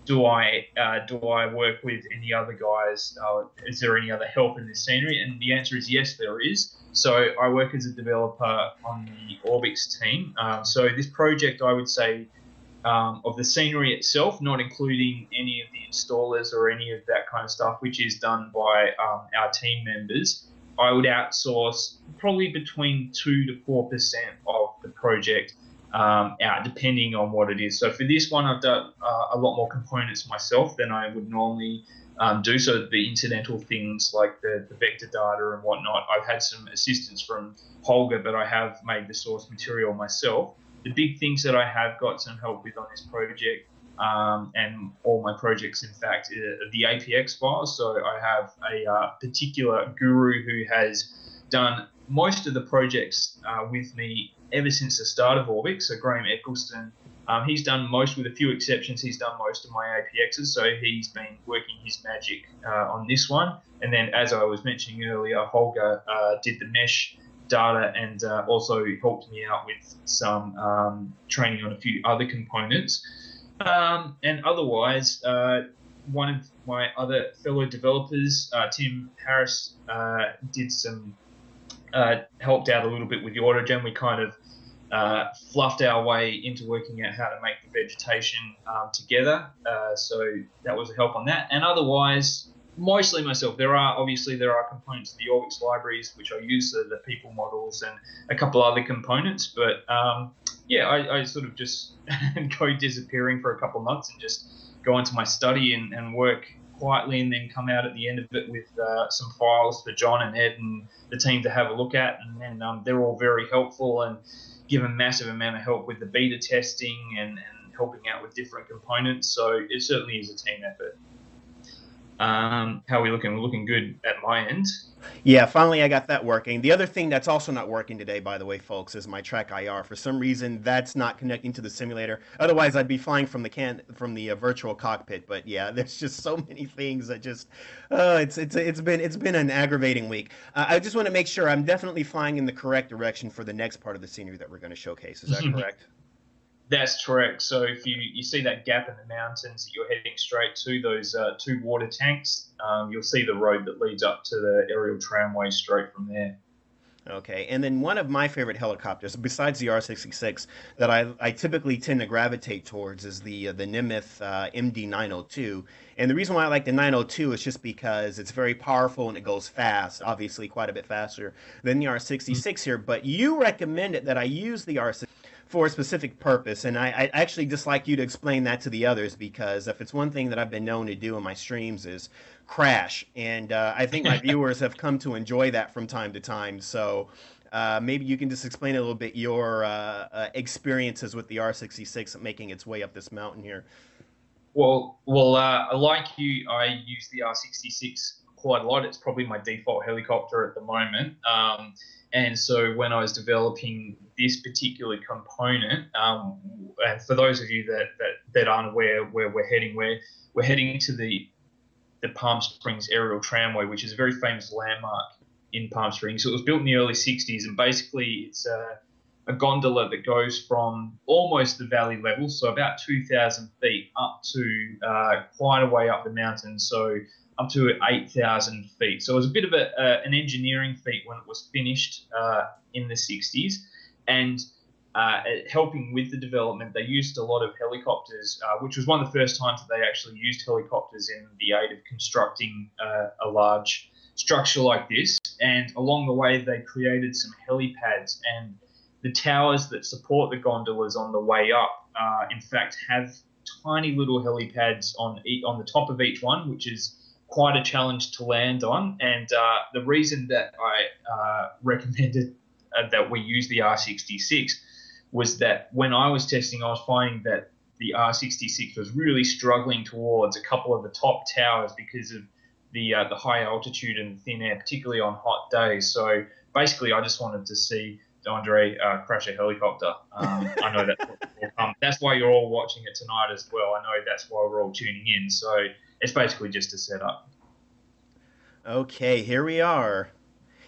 S1: do I work with any other guys? Is there any other help in this scenery? And the answer is yes, there is. So I work as a developer on the Orbx team. So this project, I would say, of the scenery itself, not including any of the installers or any of that kind of stuff, which is done by our team members, I would outsource probably between 2 to 4% of the project out, depending on what it is. So for this one, I've done a lot more components myself than I would normally do. So the incidental things like the vector data and whatnot, I've had some assistance from Holger, but I have made the source material myself. The big things that I have got some help with on this project, and all my projects, in fact, are the APX files. So I have a particular guru who has done most of the projects with me ever since the start of Orbx. So Graham Eccleston, he's done most, with a few exceptions, he's done most of my APXs. So he's been working his magic on this one. And then, as I was mentioning earlier, Holger did the mesh data and also helped me out with some training on a few other components. And otherwise, one of my other fellow developers, Tim Harris, did some helped out a little bit with the autogen. We kind of fluffed our way into working out how to make the vegetation together. So that was a help on that. And otherwise, mostly myself. There are components of the Orbx libraries which I use, the people models and a couple other components. But yeah, I sort of just go disappearing for a couple of months and just go into my study and work quietly, and then come out at the end of it with some files for John and Ed and the team to have a look at. And then they're all very helpful and give a massive amount of help with the beta testing and helping out with different components. So it certainly is a team effort. How are we looking? We're looking good at my end.
S2: Yeah, finally I got that working. The other thing that's also not working today, by the way, folks, is my track IR. For some reason, that's not connecting to the simulator. Otherwise, I'd be flying from the virtual cockpit. But yeah, there's just so many things that just it's been an aggravating week. I just want to make sure I'm definitely flying in the correct direction for the next part of the scenery that we're going to showcase. Is that correct?
S1: That's correct. So if you see that gap in the mountains that you're heading straight to, those 2 water tanks, you'll see the road that leads up to the aerial tramway straight from there.
S2: Okay, and then one of my favorite helicopters, besides the R-66, that I typically tend to gravitate towards is the Nimitz MD-902. And the reason why I like the 902 is just because it's very powerful and it goes fast, obviously quite a bit faster than the R-66 here. But you recommended that I use the R-66 for a specific purpose, and I actually just like you to explain that to the others, because if it's one thing that I've been known to do in my streams is crash, and I think my viewers have come to enjoy that from time to time. So maybe you can just explain a little bit your experiences with the R-66 making its way up this mountain here.
S1: Like you, I use the R-66 quite a lot. It's probably my default helicopter at the moment. And so when I was developing this particular component, and for those of you that aren't aware where we're heading to the Palm Springs aerial tramway, which is a very famous landmark in Palm Springs. So it was built in the early 60s, and basically it's a gondola that goes from almost the valley level, so about 2,000 feet, up to quite a way up the mountain, so up to 8,000 feet. So it was a bit of an engineering feat when it was finished in the 60s, and helping with the development, they used a lot of helicopters, which was one of the first times that they actually used helicopters in the aid of constructing a large structure like this. And along the way, they created some helipads, and the towers that support the gondolas on the way up, in fact, have tiny little helipads on the top of each one, which is quite a challenge to land on. And the reason that I recommended that we use the R-66 was that when I was testing, I was finding that the R-66 was really struggling towards a couple of the top towers because of the high altitude and thin air, particularly on hot days. So basically, I just wanted to see Andre crash a helicopter. I know that's why you're all watching it tonight as well. I know that's why we're all tuning in. So it's basically just a setup.
S2: Okay, here we are.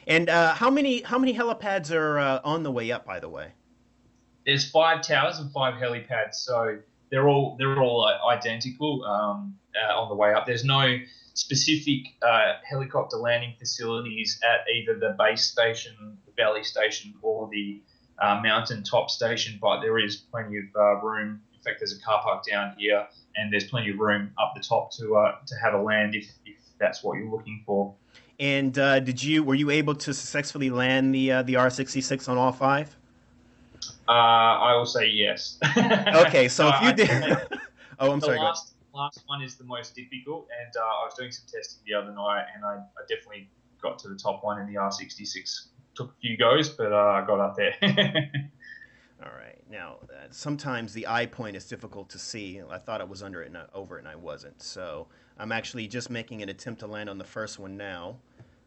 S2: And how many helipads are on the way up, by the way?
S1: There's 5 towers and 5 helipads, so they're all identical on the way up. There's no specific helicopter landing facilities at either the base station, the valley station, or the mountain top station, but there is plenty of room. In fact, there's a car park down here, and there's plenty of room up the top to have a land if that's what you're looking for.
S2: And were you able to successfully land the R-66 on all 5?
S1: I will say yes.
S2: Okay, so if you did, oh, I'm sorry.
S1: Last one is the most difficult, and I was doing some testing the other night, and I definitely got to the top one in the R-66. Took a few goes, but I got up there.
S2: All right. Now, sometimes the eye point is difficult to see. I thought I was under it and over it, and I wasn't. So I'm actually just making an attempt to land on the first one now.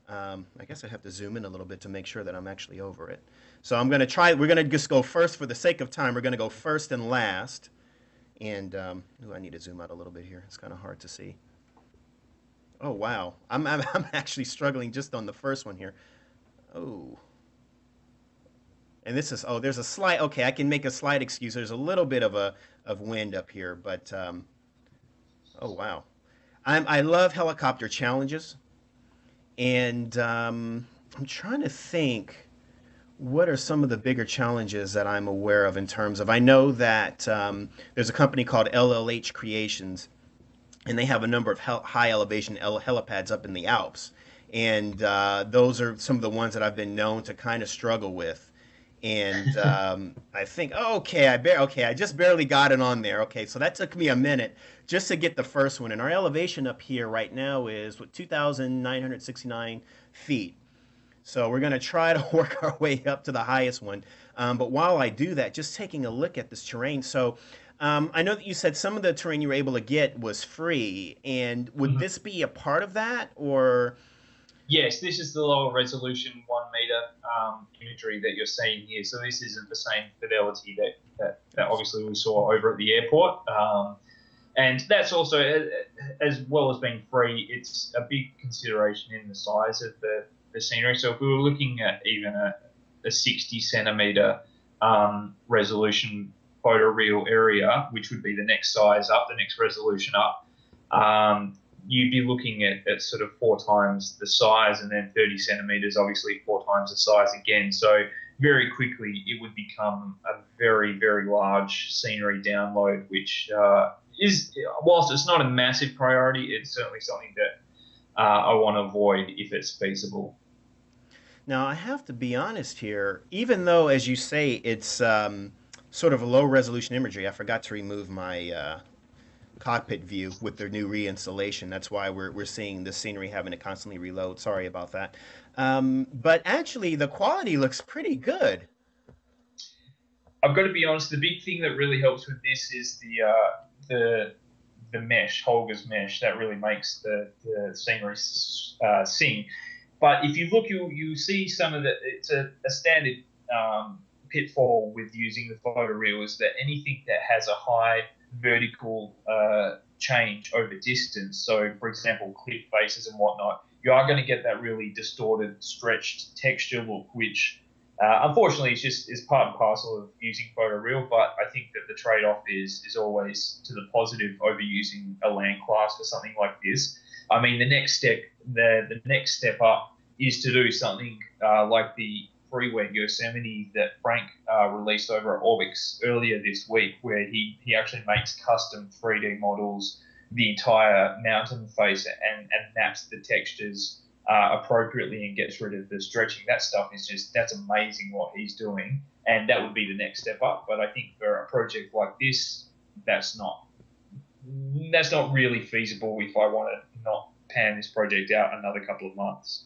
S2: I guess I have to zoom in a little bit to make sure that I'm actually over it. So I'm going to try. We're going to just go first for the sake of time. We're going to go first and last. And I need to zoom out a little bit here. It's kind of hard to see. Oh, wow. I'm actually struggling just on the first one here. Oh. And this is, there's a slight, okay, I can make a slight excuse. There's a little bit of wind up here, but, oh, wow. I love helicopter challenges. And I'm trying to think, what are some of the bigger challenges that I'm aware of in terms of, I know that there's a company called LLH Creations, and they have a number of high elevation helipads up in the Alps. And those are some of the ones that I've been known to kind of struggle with. And I think, I just barely got it on there. Okay, so that took me a minute just to get the first one. And our elevation up here right now is 2,969 feet. So we're going to try to work our way up to the highest one. But while I do that, just taking a look at this terrain. So I know that you said some of the terrain you were able to get was free. And would this be a part of that, or?
S1: Yes, this is the lower resolution 1 meter imagery that you're seeing here. So this isn't the same fidelity that obviously we saw over at the airport. And that's also, as well as being free, it's a big consideration in the size of the scenery. So if we were looking at even a 60 centimeter resolution photoreal area, which would be the next size up, the next resolution up, you'd be looking at sort of 4 times the size, and then 30 centimeters, obviously 4 times the size again. So very quickly, it would become a very, very large scenery download, which is, whilst it's not a massive priority, it's certainly something that I want to avoid if it's feasible.
S2: Now, I have to be honest here, even though, as you say, it's sort of a low resolution imagery, I forgot to remove my cockpit view with their new reinstallation. That's why we're seeing the scenery having to constantly reload. Sorry about that. But actually, the quality looks pretty good.
S1: I've got to be honest. The big thing that really helps with this is the the mesh, Holger's mesh. That really makes the scenery sing. But if you look, you see some of the. It's a standard pitfall with using the photoreal is that anything that has a high vertical change over distance. So, for example, cliff faces and whatnot, you are going to get that really distorted, stretched texture look, which unfortunately, it's just is part and parcel of using photoreal. But I think that the trade-off is always to the positive over using a land class for something like this. I mean, the next step up is to do something like the freeware Yosemite that Frank released over at Orbx earlier this week, where he actually makes custom 3D models the entire mountain face and maps the textures appropriately and gets rid of the stretching. That stuff is just, that's amazing what he's doing, and that would be the next step up. But I think for a project like this, that's not that's not really feasible if I want to not pan this project out another couple of months.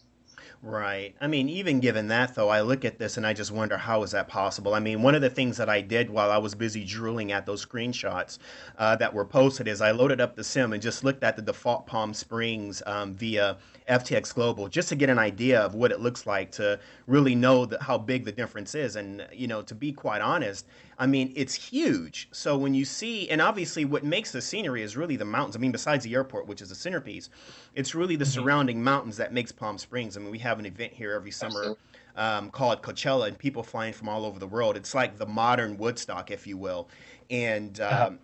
S2: Right. I mean, even given that, though, I look at this and I just wonder how is that possible? I mean, one of the things that I did while I was busy drooling at those screenshots that were posted is I loaded up the sim and just looked at the default Palm Springs via FTX Global just to get an idea of what it looks like to really know how big the difference is. And, to be quite honest, I mean, it's huge. So when you see, and obviously what makes the scenery is really the mountains. I mean, besides the airport, which is the centerpiece, it's really the
S1: Mm-hmm.
S2: surrounding mountains that makes Palm Springs. I mean, we have an event here every summer
S1: Absolutely.
S2: called Coachella, and people flying from all over the world. It's like the modern Woodstock, if you will. And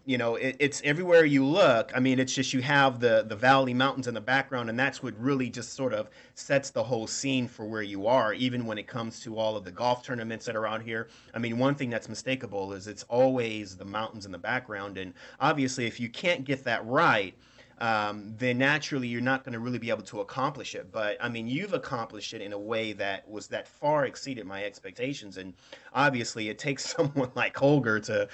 S2: it's everywhere you look. I mean, it's just you have the valley mountains in the background, and that's what really just sort of sets the whole scene for where you are. Even when it comes to all of the golf tournaments that are out here, I mean, one thing that's mistakable is it's always the mountains in the background, and obviously, if you can't get that right, then naturally you're not going to really be able to accomplish it. But I mean, you've accomplished it in a way that far exceeded my expectations, and obviously it takes someone like Holger to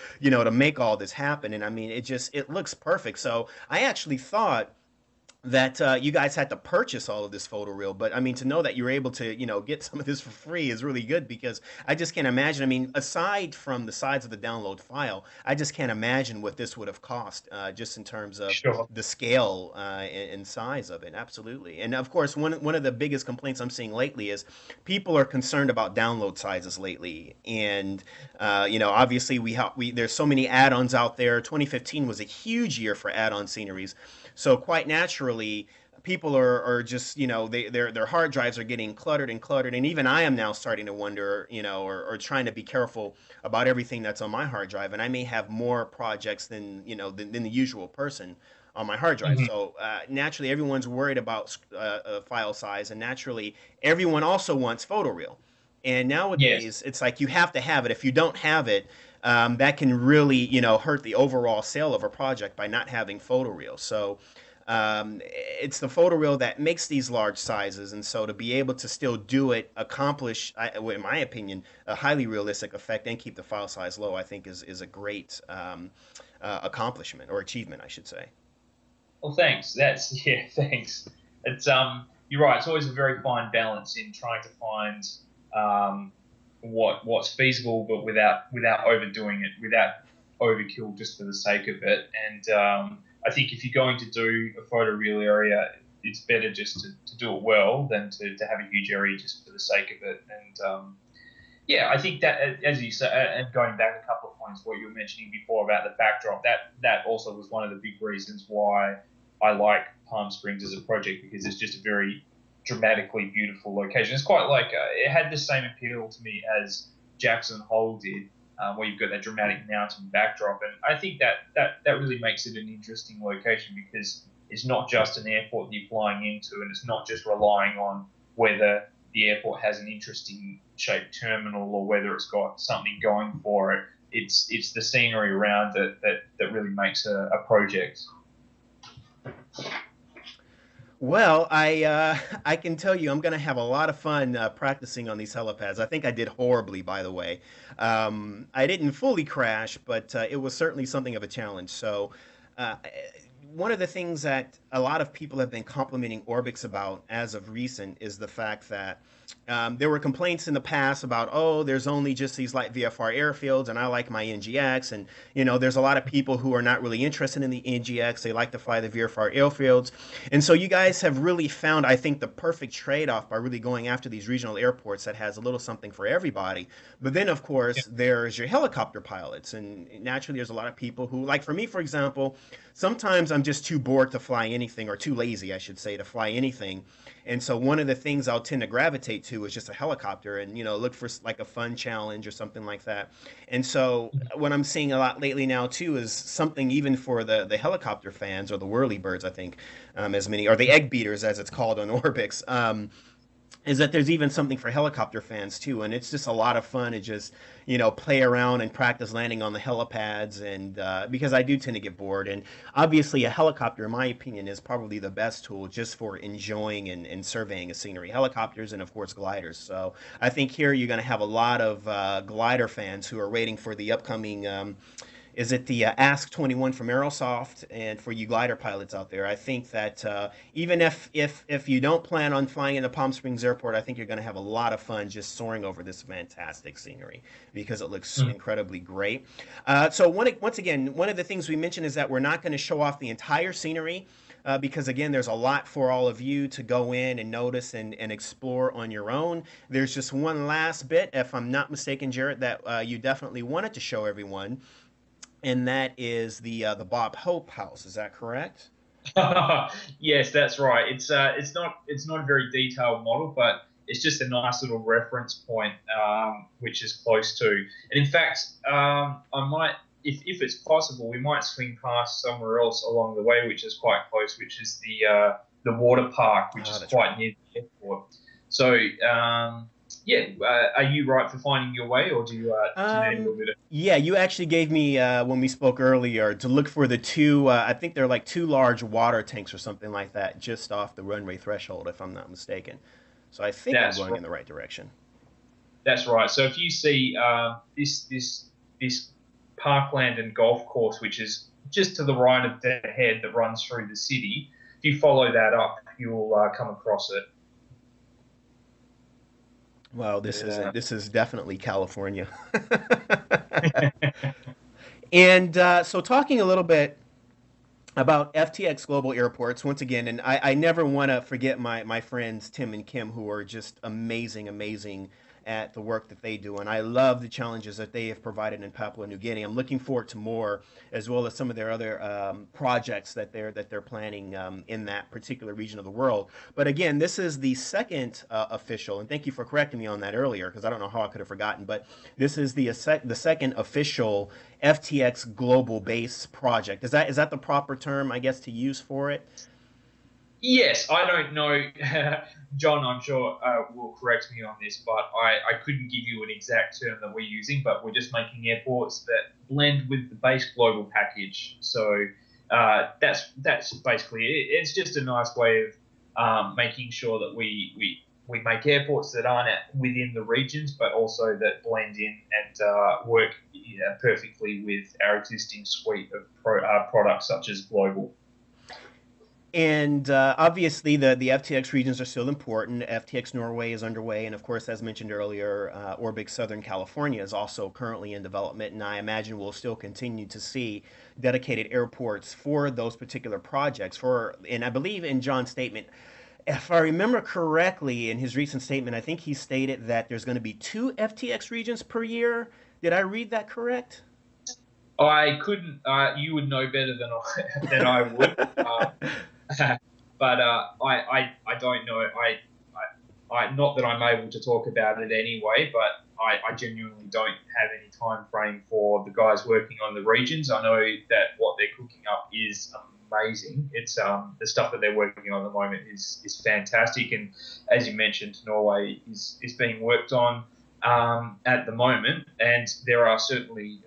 S2: make all this happen. And I mean, it looks perfect. So I actually thought that you guys had to purchase all of this photo reel, but I mean, to know that you're able to get some of this for free is really good, because I just can't imagine. I mean, aside from the size of the download file, I just can't imagine what this would have cost, just in terms of
S1: Sure.
S2: the scale and size of it. Absolutely. And of course, one of the biggest complaints I'm seeing lately is people are concerned about download sizes lately. And obviously we there's so many add-ons out there. 2015 was a huge year for add-on sceneries, so quite naturally, people are just, their hard drives are getting cluttered and cluttered, and even I am now starting to wonder, or trying to be careful about everything that's on my hard drive, and I may have more projects than the usual person on my hard drive.
S1: Hmm.
S2: So naturally, everyone's worried about file size, and naturally, everyone also wants photoreal. And
S1: Yes.
S2: nowadays, it's like you have to have it. If you don't have it, that can really, hurt the overall sale of a project by not having photoreal. So it's the photoreal that makes these large sizes, and so to be able to still do it, accomplish, well, in my opinion, a highly realistic effect and keep the file size low, I think is a great accomplishment or achievement, I should say.
S1: Well, thanks. That's yeah, thanks. It's you're right. It's always a very fine balance in trying to find um, what's feasible, but without overdoing it, without overkill just for the sake of it. And I think if you're going to do a photoreal area, it's better just to do it well than to have a huge area just for the sake of it. And yeah, I think that as you said, and going back a couple of points, what you were mentioning before about the backdrop, that also was one of the big reasons why I like Palm Springs as a project, because it's just a very dramatically beautiful location. It's quite like it had the same appeal to me as Jackson Hole did, where you've got that dramatic mountain backdrop, and I think that really makes it an interesting location because it's not just an airport that you're flying into, and it's not just relying on whether the airport has an interesting shaped terminal or whether it's got something going for it. It's the scenery around it that really makes a project.
S2: Well, I can tell you I'm going to have a lot of fun practicing on these helipads. I think I did horribly, by the way. I didn't fully crash, but it was certainly something of a challenge. So, uh, one of the things that a lot of people have been complimenting Orbx about as of recent is the fact that there were complaints in the past about, oh, there's only just these light VFR airfields, and I like my NGX, and there's a lot of people who are not really interested in the NGX. They like to fly the VFR airfields, and so you guys have really found, I think, the perfect trade-off by really going after these regional airports that has a little something for everybody. But then, of course, there's your helicopter pilots, and naturally, there's a lot of people who, like for me, for example, sometimes I'm just too bored to fly anything, or too lazy, I should say, to fly anything. And so one of the things I'll tend to gravitate to is just a helicopter and, look for like a fun challenge or something like that. And so what I'm seeing a lot lately now too is something even for the helicopter fans or the whirly birds, I think, as many, or the egg beaters as it's called on Orbx. Is that there's even something for helicopter fans too, and it's just a lot of fun to just play around and practice landing on the helipads, and because I do tend to get bored, and obviously a helicopter, in my opinion, is probably the best tool just for enjoying and surveying a scenery. Helicopters and of course gliders. So I think here you're going to have a lot of glider fans who are waiting for the upcoming. Is it the Ask 21 from Aerosoft? And for you glider pilots out there, I think that even if you don't plan on flying into Palm Springs Airport, I think you're going to have a lot of fun just soaring over this fantastic scenery because it looks incredibly great. So once again, one of the things we mentioned is that we're not going to show off the entire scenery. Because again, there's a lot for all of you to go in and notice and explore on your own. There's just one last bit, if I'm not mistaken, Jarrett, that you definitely wanted to show everyone, and that is the Bob Hope House. Is that correct?
S1: Yes, that's right. It's not a very detailed model, but it's just a nice little reference point, which is close to. And in fact, I might, if it's possible, we might swing past somewhere else along the way, which is quite close, which is the water park, which is quite near the airport. So yeah, are you right for finding your way, or do you need a little bit of?
S2: Yeah, you actually gave me when we spoke earlier to look for the two. I think they're like two large water tanks or something like that, just off the runway threshold, if I'm not mistaken. So I think I'm
S1: That's
S2: going
S1: right.
S2: in the right direction.
S1: That's right. So if you see this parkland and golf course, which is just to the right of the head that runs through the city, if you follow that up, you'll come across it.
S2: Well,
S1: Yeah.
S2: this is definitely California. And so talking a little bit about FTX Global Airports once again, and I never want to forget my friends Tim and Kim, who are just amazing at the work that they do, and I love the challenges that they have provided in Papua New Guinea. I'm looking forward to more, as well as some of their other projects that they're planning in that particular region of the world. But again, this is the second official, and thank you for correcting me on that earlier, because I don't know how I could have forgotten. But this is the second official FTX Global Base project. Is that the proper term, I guess, to use for it?
S1: Yes, I don't know. John, I'm sure will correct me on this, but I couldn't give you an exact term that we're using, but we're just making airports that blend with the base global package. So that's basically it. It's just a nice way of making sure that we make airports that aren't within the regions, but also that blend in and work, yeah, perfectly with our existing suite of products such as global.
S2: And obviously, the FTX regions are still important. FTX Norway is underway, and of course, as mentioned earlier, Orbix Southern California is also currently in development. And I imagine we'll still continue to see dedicated airports for those particular projects. And I believe in John's statement, if I remember correctly, in his recent statement, I think he stated that there's going to be two FTX regions per year. Did I read that correct?
S1: I couldn't. You would know better than than I would. But I don't know. Not that I'm able to talk about it anyway, but I genuinely don't have any time frame for the guys working on the regions. I know that what they're cooking up is amazing. It's the stuff that they're working on at the moment is fantastic, and as you mentioned, Norway is being worked on at the moment, and there are certainly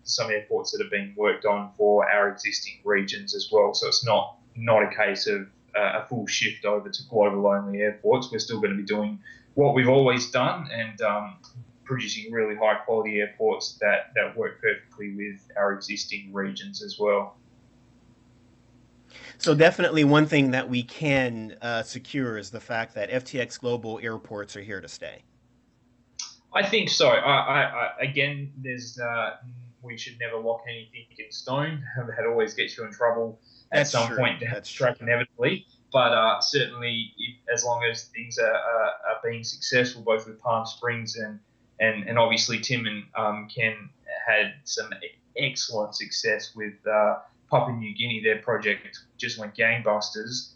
S1: some airports that are being worked on for our existing regions as well. So it's not a case of a full shift over to global only airports. We're still going to be doing what we've always done, and producing really high quality airports that work perfectly with our existing regions as well.
S2: So definitely one thing that we can secure is the fact that FTX Global airports are here to stay.
S1: I think so. Again, there's we should never lock anything in stone. That always gets you in trouble at
S2: That's
S1: some
S2: true.
S1: point down the
S2: That's
S1: track
S2: true.
S1: certainly. But certainly, as long as things are being successful, both with Palm Springs and obviously Tim and Ken had some excellent success with Papua New Guinea. Their project just went gangbusters.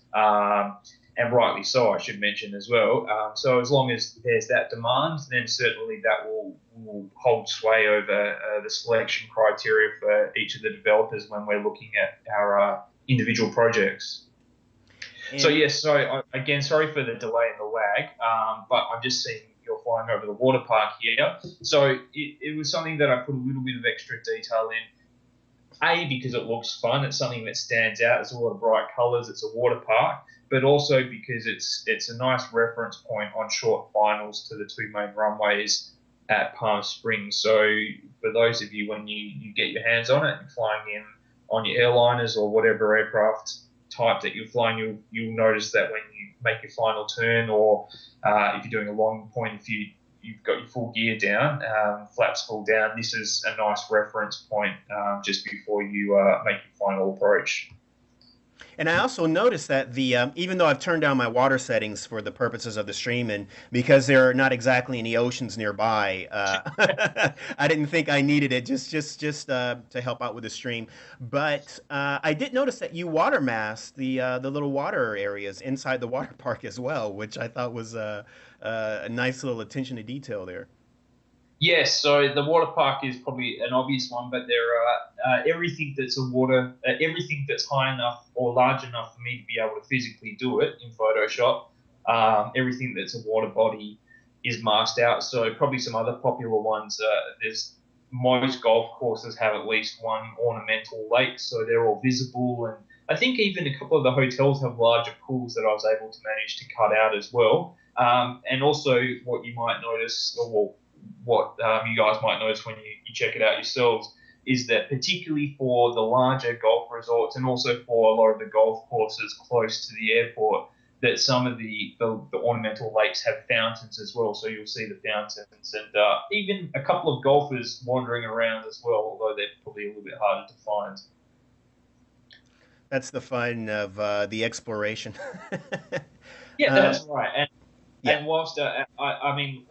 S1: And rightly so, I should mention as well. So as long as there's that demand, then certainly that will hold sway over the selection criteria for each of the developers when we're looking at our individual projects.
S2: And
S1: So yes, again, sorry for the delay and the lag, but I'm just seeing you're flying over the water park here. So it was something that I put a little bit of extra detail in. A, because it looks fun, it's something that stands out. There's a lot of bright colours. It's a water park, but also because it's a nice reference point on short finals to the two main runways at Palm Springs. So for those of you, when you get your hands on it, you're flying in on your airliners or whatever aircraft type that you're flying, you'll notice that when you make your final turn, or if you're doing a long point, if you've got your full gear down, flaps full down, this is a nice reference point just before you make your final approach.
S2: And I also noticed that the even though I've turned down my water settings for the purposes of the stream, and because there are not exactly any oceans nearby, I didn't think I needed it just to help out with the stream. But I did notice that you water masked the little water areas inside the water park as well, which I thought was a nice little attention to detail there.
S1: Yes, so the water park is probably an obvious one, but there are everything that's everything that's high enough or large enough for me to be able to physically do it in Photoshop. Everything that's a water body is masked out. So probably some other popular ones. There's most golf courses have at least one ornamental lake, so they're all visible. And I think even a couple of the hotels have larger pools that I was able to manage to cut out as well. And also, what you might notice, or what you guys might notice when you check it out yourselves, is that particularly for the larger golf resorts and also for a lot of the golf courses close to the airport, that some of the ornamental lakes have fountains as well. So you'll see the fountains and even a couple of golfers wandering around as well, although they're probably a little bit harder to find.
S2: That's the fun of the exploration.
S1: Yeah,
S2: um,
S1: that's right. And
S2: yeah.
S1: whilst I mean,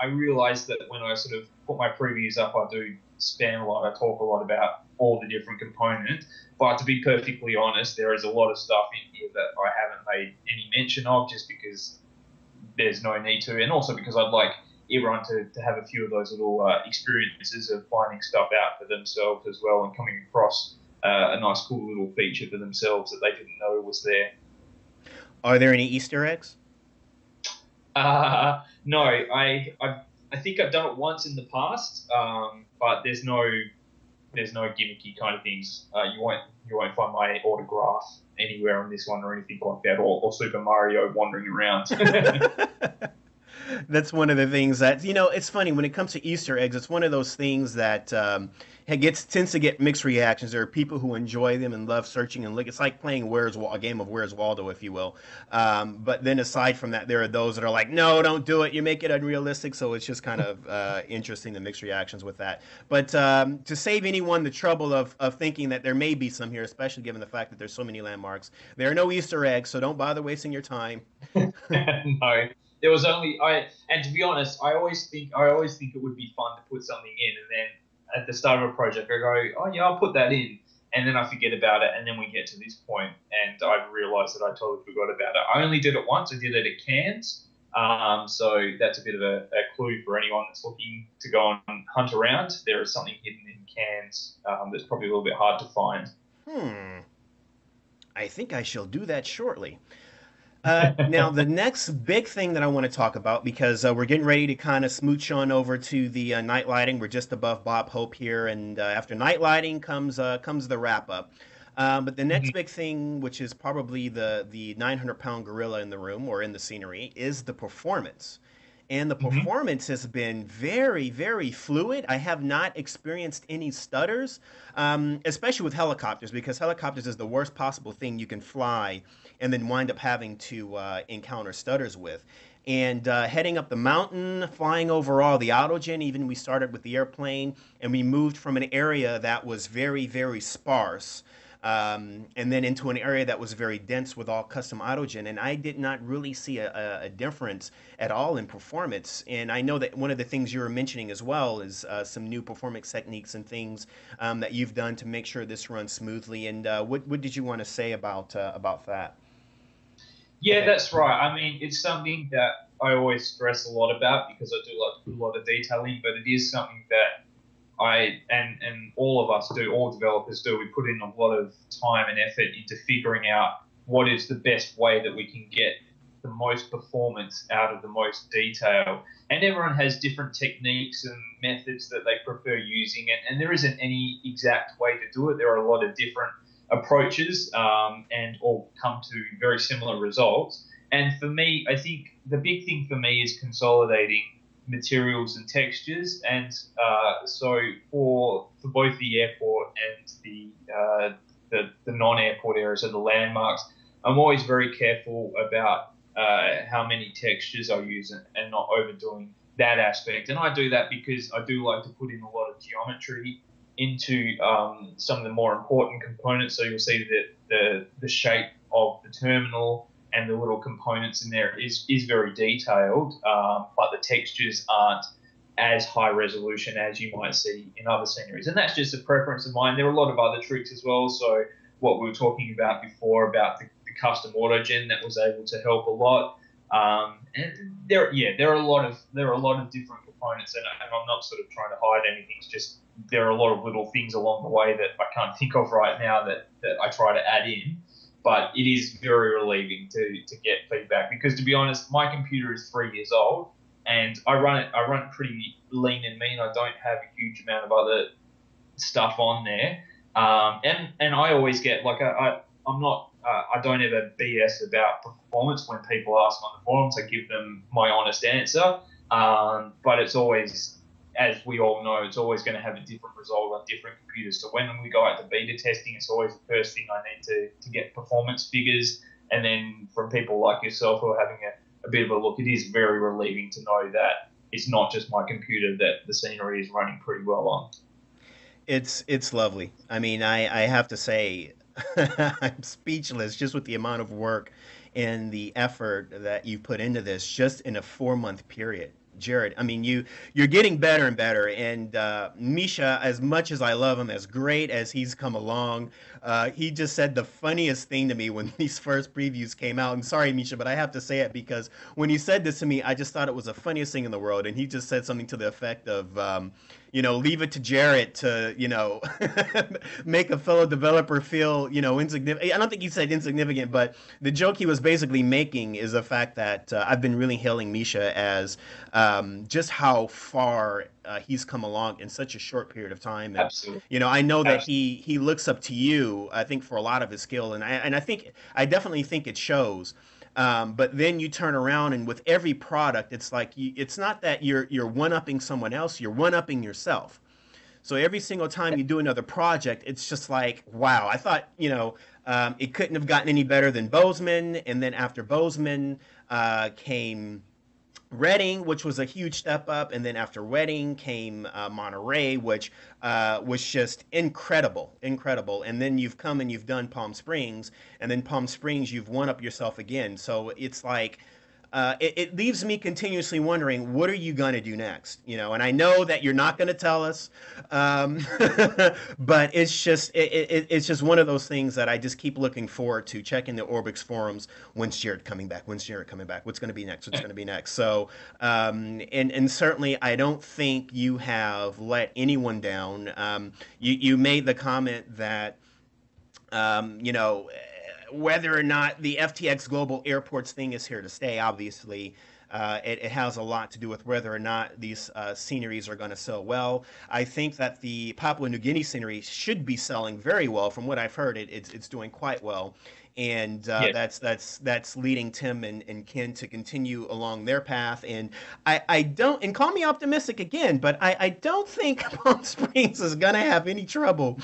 S1: I realise that when I sort of put my previews up, I do spam a lot. I talk a lot about all the different components. But to be perfectly honest, there is a lot of stuff in here that I haven't made any mention of, just because there's no need to, and also because I'd like everyone to have a few of those little experiences of finding stuff out for themselves as well, and coming across a nice, cool little feature for themselves that they didn't know was there.
S2: Are there any Easter eggs?
S1: No, I think I've done it once in the past, but there's no gimmicky kind of things. You won't find my autograph anywhere on this one or anything like that, or Super Mario wandering around.
S2: That's one of the things that, it's funny when it comes to Easter eggs. It's one of those things that tends to get mixed reactions. There are people who enjoy them and love searching and look. It's like playing a game of Where's Waldo, if you will. But then aside from that, there are those that are like, no, don't do it. You make it unrealistic. So it's just kind of interesting, the mixed reactions with that. But to save anyone the trouble of thinking that there may be some here, especially given the fact that there's so many landmarks, there are no Easter eggs. So don't bother wasting your time.
S1: No, there was only and to be honest, I always think it would be fun to put something in, and then at the start of a project, I go, oh yeah, I'll put that in, and then I forget about it, and then we get to this point, and I've realised that I totally forgot about it. I only did it once. I did it at Cairns, so that's a bit of a clue for anyone that's looking to go and hunt around. There is something hidden in Cairns that's probably a little bit hard to find.
S2: Hmm. I think I shall do that shortly. Now, the next big thing that I want to talk about, because we're getting ready to kind of smooch on over to the night lighting. We're just above Bob Hope here, and after night lighting comes the wrap up. But the next
S1: Mhm,
S2: big thing, which is probably the 900-pound gorilla in the room or in the scenery, is the performance. And the
S1: mhm.
S2: performance has been very, very fluid. I have not experienced any stutters, especially with helicopters, because helicopters is the worst possible thing you can fly and then wind up having to encounter stutters with. And heading up the mountain, flying over all the autogen, even we started with the airplane and we moved from an area that was very, very sparse and then into an area that was very dense with all custom autogen. And I did not really see a difference at all in performance. And I know that one of the things you were mentioning as well is some new performance techniques and things that you've done to make sure this runs smoothly. And what did you want to say about that?
S1: Yeah, that's right. I mean, it's something that I always stress a lot about because I do like to put a lot of detail in, but it is something that and all of us do, all developers do. We put in a lot of time and effort into figuring out what is the best way that we can get the most performance out of the most detail. And everyone has different techniques and methods that they prefer using, and there isn't any exact way to do it. There are a lot of different approaches, and all come to very similar results. And for me, I think the big thing for me is consolidating materials and textures. And so for both the airport and the non-airport areas or the landmarks, I'm always very careful about how many textures I use and not overdoing that aspect. And I do that because I do like to put in a lot of geometry into some of the more important components. So you'll see that the shape of the terminal and the little components in there is very detailed, but the textures aren't as high resolution as you might see in other sceneries. And that's just a preference of mine. There are a lot of other tricks as well. So what we were talking about before about the custom autogen that was able to help a lot. And there are a lot of different components, and I'm not sort of trying to hide anything. It's just there are a lot of little things along the way that I can't think of right now that I try to add in. But it is very relieving to get feedback because, to be honest, my computer is 3 years old and I run it pretty lean and mean. I don't have a huge amount of other stuff on there, and I always get like I'm not I don't ever BS about performance when people ask on the forums. I give them my honest answer, but it's always, as we all know, it's always going to have a different result on different computers. So when we go out to beta testing, it's always the first thing I need to get performance figures. And then from people like yourself who are having a bit of a look, it is very relieving to know that it's not just my computer that the scenery is running pretty well on.
S2: It's lovely. I mean, I have to say, I'm speechless just with the amount of work and the effort that you've put into this just in a 4 month period. Jared, I mean, you're getting better and better. And Misha, as much as I love him, as great as he's come along, he just said the funniest thing to me when these first previews came out. And sorry, Misha, but I have to say it because when he said this to me, I just thought it was the funniest thing in the world. And he just said something to the effect of, leave it to Jarrett to, make a fellow developer feel, insignificant. I don't think he said insignificant, but the joke he was basically making is the fact that I've been really hailing Misha as just how far he's come along in such a short period of time. And,
S1: Absolutely.
S2: I know that
S1: Absolutely.
S2: he looks up to you, I think, for a lot of his skill. I definitely think it shows. But then you turn around and with every product, it's like it's not that you're one upping someone else, you're one upping yourself. So every single time you do another project, it's just like, wow, I thought, it couldn't have gotten any better than Bozeman. And then after Bozeman came Reading, which was a huge step up, and then after Reading came Monterey, which was just incredible, incredible. And then you've come and you've done Palm Springs, and then Palm Springs, you've one up yourself again. So it's like it leaves me continuously wondering, what are you going to do next? And I know that you're not going to tell us, um, but it's just one of those things that I just keep looking forward to checking the Orbx forums. When's Jared coming back? When's Jared coming back? What's going to be next? What's going to be next? So, and certainly, I don't think you have let anyone down. You made the comment that um, you know whether or not the FTX Global Airports thing is here to stay. Obviously, it has a lot to do with whether or not these sceneries are going to sell well. I think that the Papua New Guinea scenery should be selling very well. From what I've heard, it's doing quite well, and
S1: Yeah.
S2: that's leading Tim and Ken to continue along their path. And I don't, and call me optimistic again, but I don't think Palm Springs is gonna have any trouble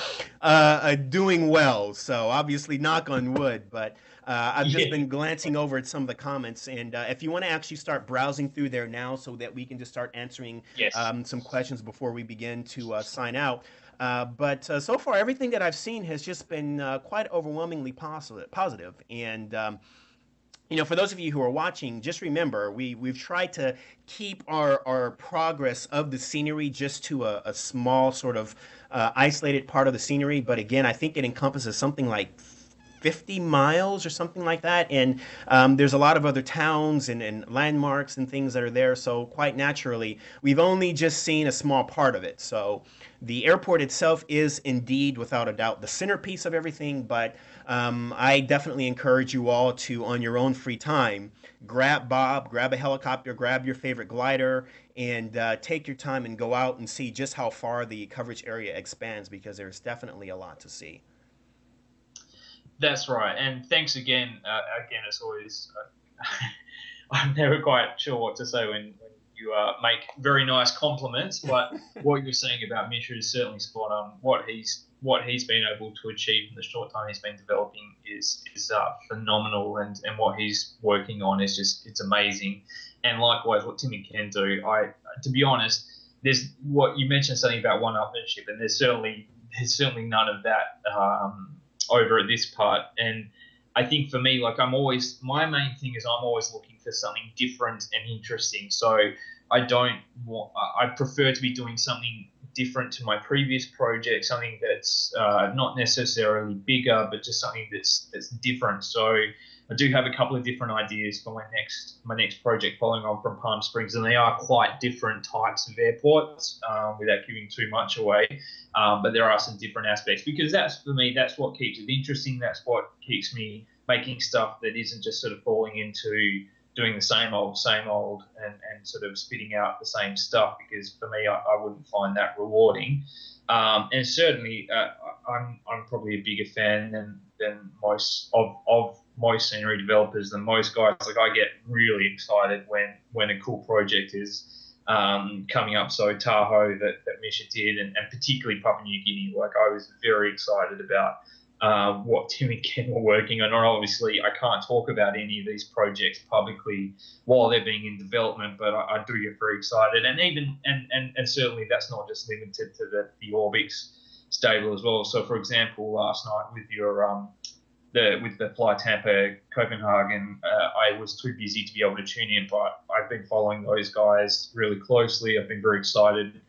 S2: doing well. So obviously, knock on wood, but. I've just
S1: Yeah.
S2: been glancing over at some of the comments, and if you want to actually start browsing through there now, so that we can just start answering
S1: Yes.
S2: some questions before we begin to sign out. But so far, everything that I've seen has just been quite overwhelmingly positive. And for those of you who are watching, just remember we've tried to keep our progress of the scenery just to a small sort of isolated part of the scenery. But again, I think it encompasses something like 50 miles or something like that. And there's a lot of other towns and landmarks and things that are there. So quite naturally, we've only just seen a small part of it. So the airport itself is indeed, without a doubt, the centerpiece of everything. But I definitely encourage you all to, on your own free time, grab Bob, grab a helicopter, grab your favorite glider, and take your time and go out and see just how far the coverage area expands, because there's definitely a lot to see.
S1: That's right, and thanks again. Again, as always, I'm never quite sure what to say when you make very nice compliments. But what you're saying about Misha is certainly spot on. What he's been able to achieve in the short time he's been developing is phenomenal, and what he's working on is just, it's amazing. And likewise, what Tim and Ken do. To be honest, there's what you mentioned, something about one-upmanship, and there's certainly none of that. Over at this part. And I think for me, like, my main thing is I'm always looking for something different and interesting. So I prefer to be doing something different to my previous project, something that's not necessarily bigger, but just something that's different. So I do have a couple of different ideas for my next project following on from Palm Springs, and they are quite different types of airports, without giving too much away. But there are some different aspects, because for me, that's what keeps it interesting. That's what keeps me making stuff that isn't just sort of falling into doing the same old, and sort of spitting out the same stuff, because for me, I wouldn't find that rewarding. And certainly, I'm probably a bigger fan than most of most scenery developers, than most guys. Like, I get really excited when a cool project is coming up. So Tahoe that Misha did, and particularly Papua New Guinea, like, I was very excited about what Tim and Ken were working on. And obviously, I can't talk about any of these projects publicly while they're being in development, but I do get very excited. And even and certainly that's not just limited to the Orbx stable as well. So, for example, last night with the Fly Tampa Copenhagen, I was too busy to be able to tune in, but I've been following those guys really closely. I've been very excited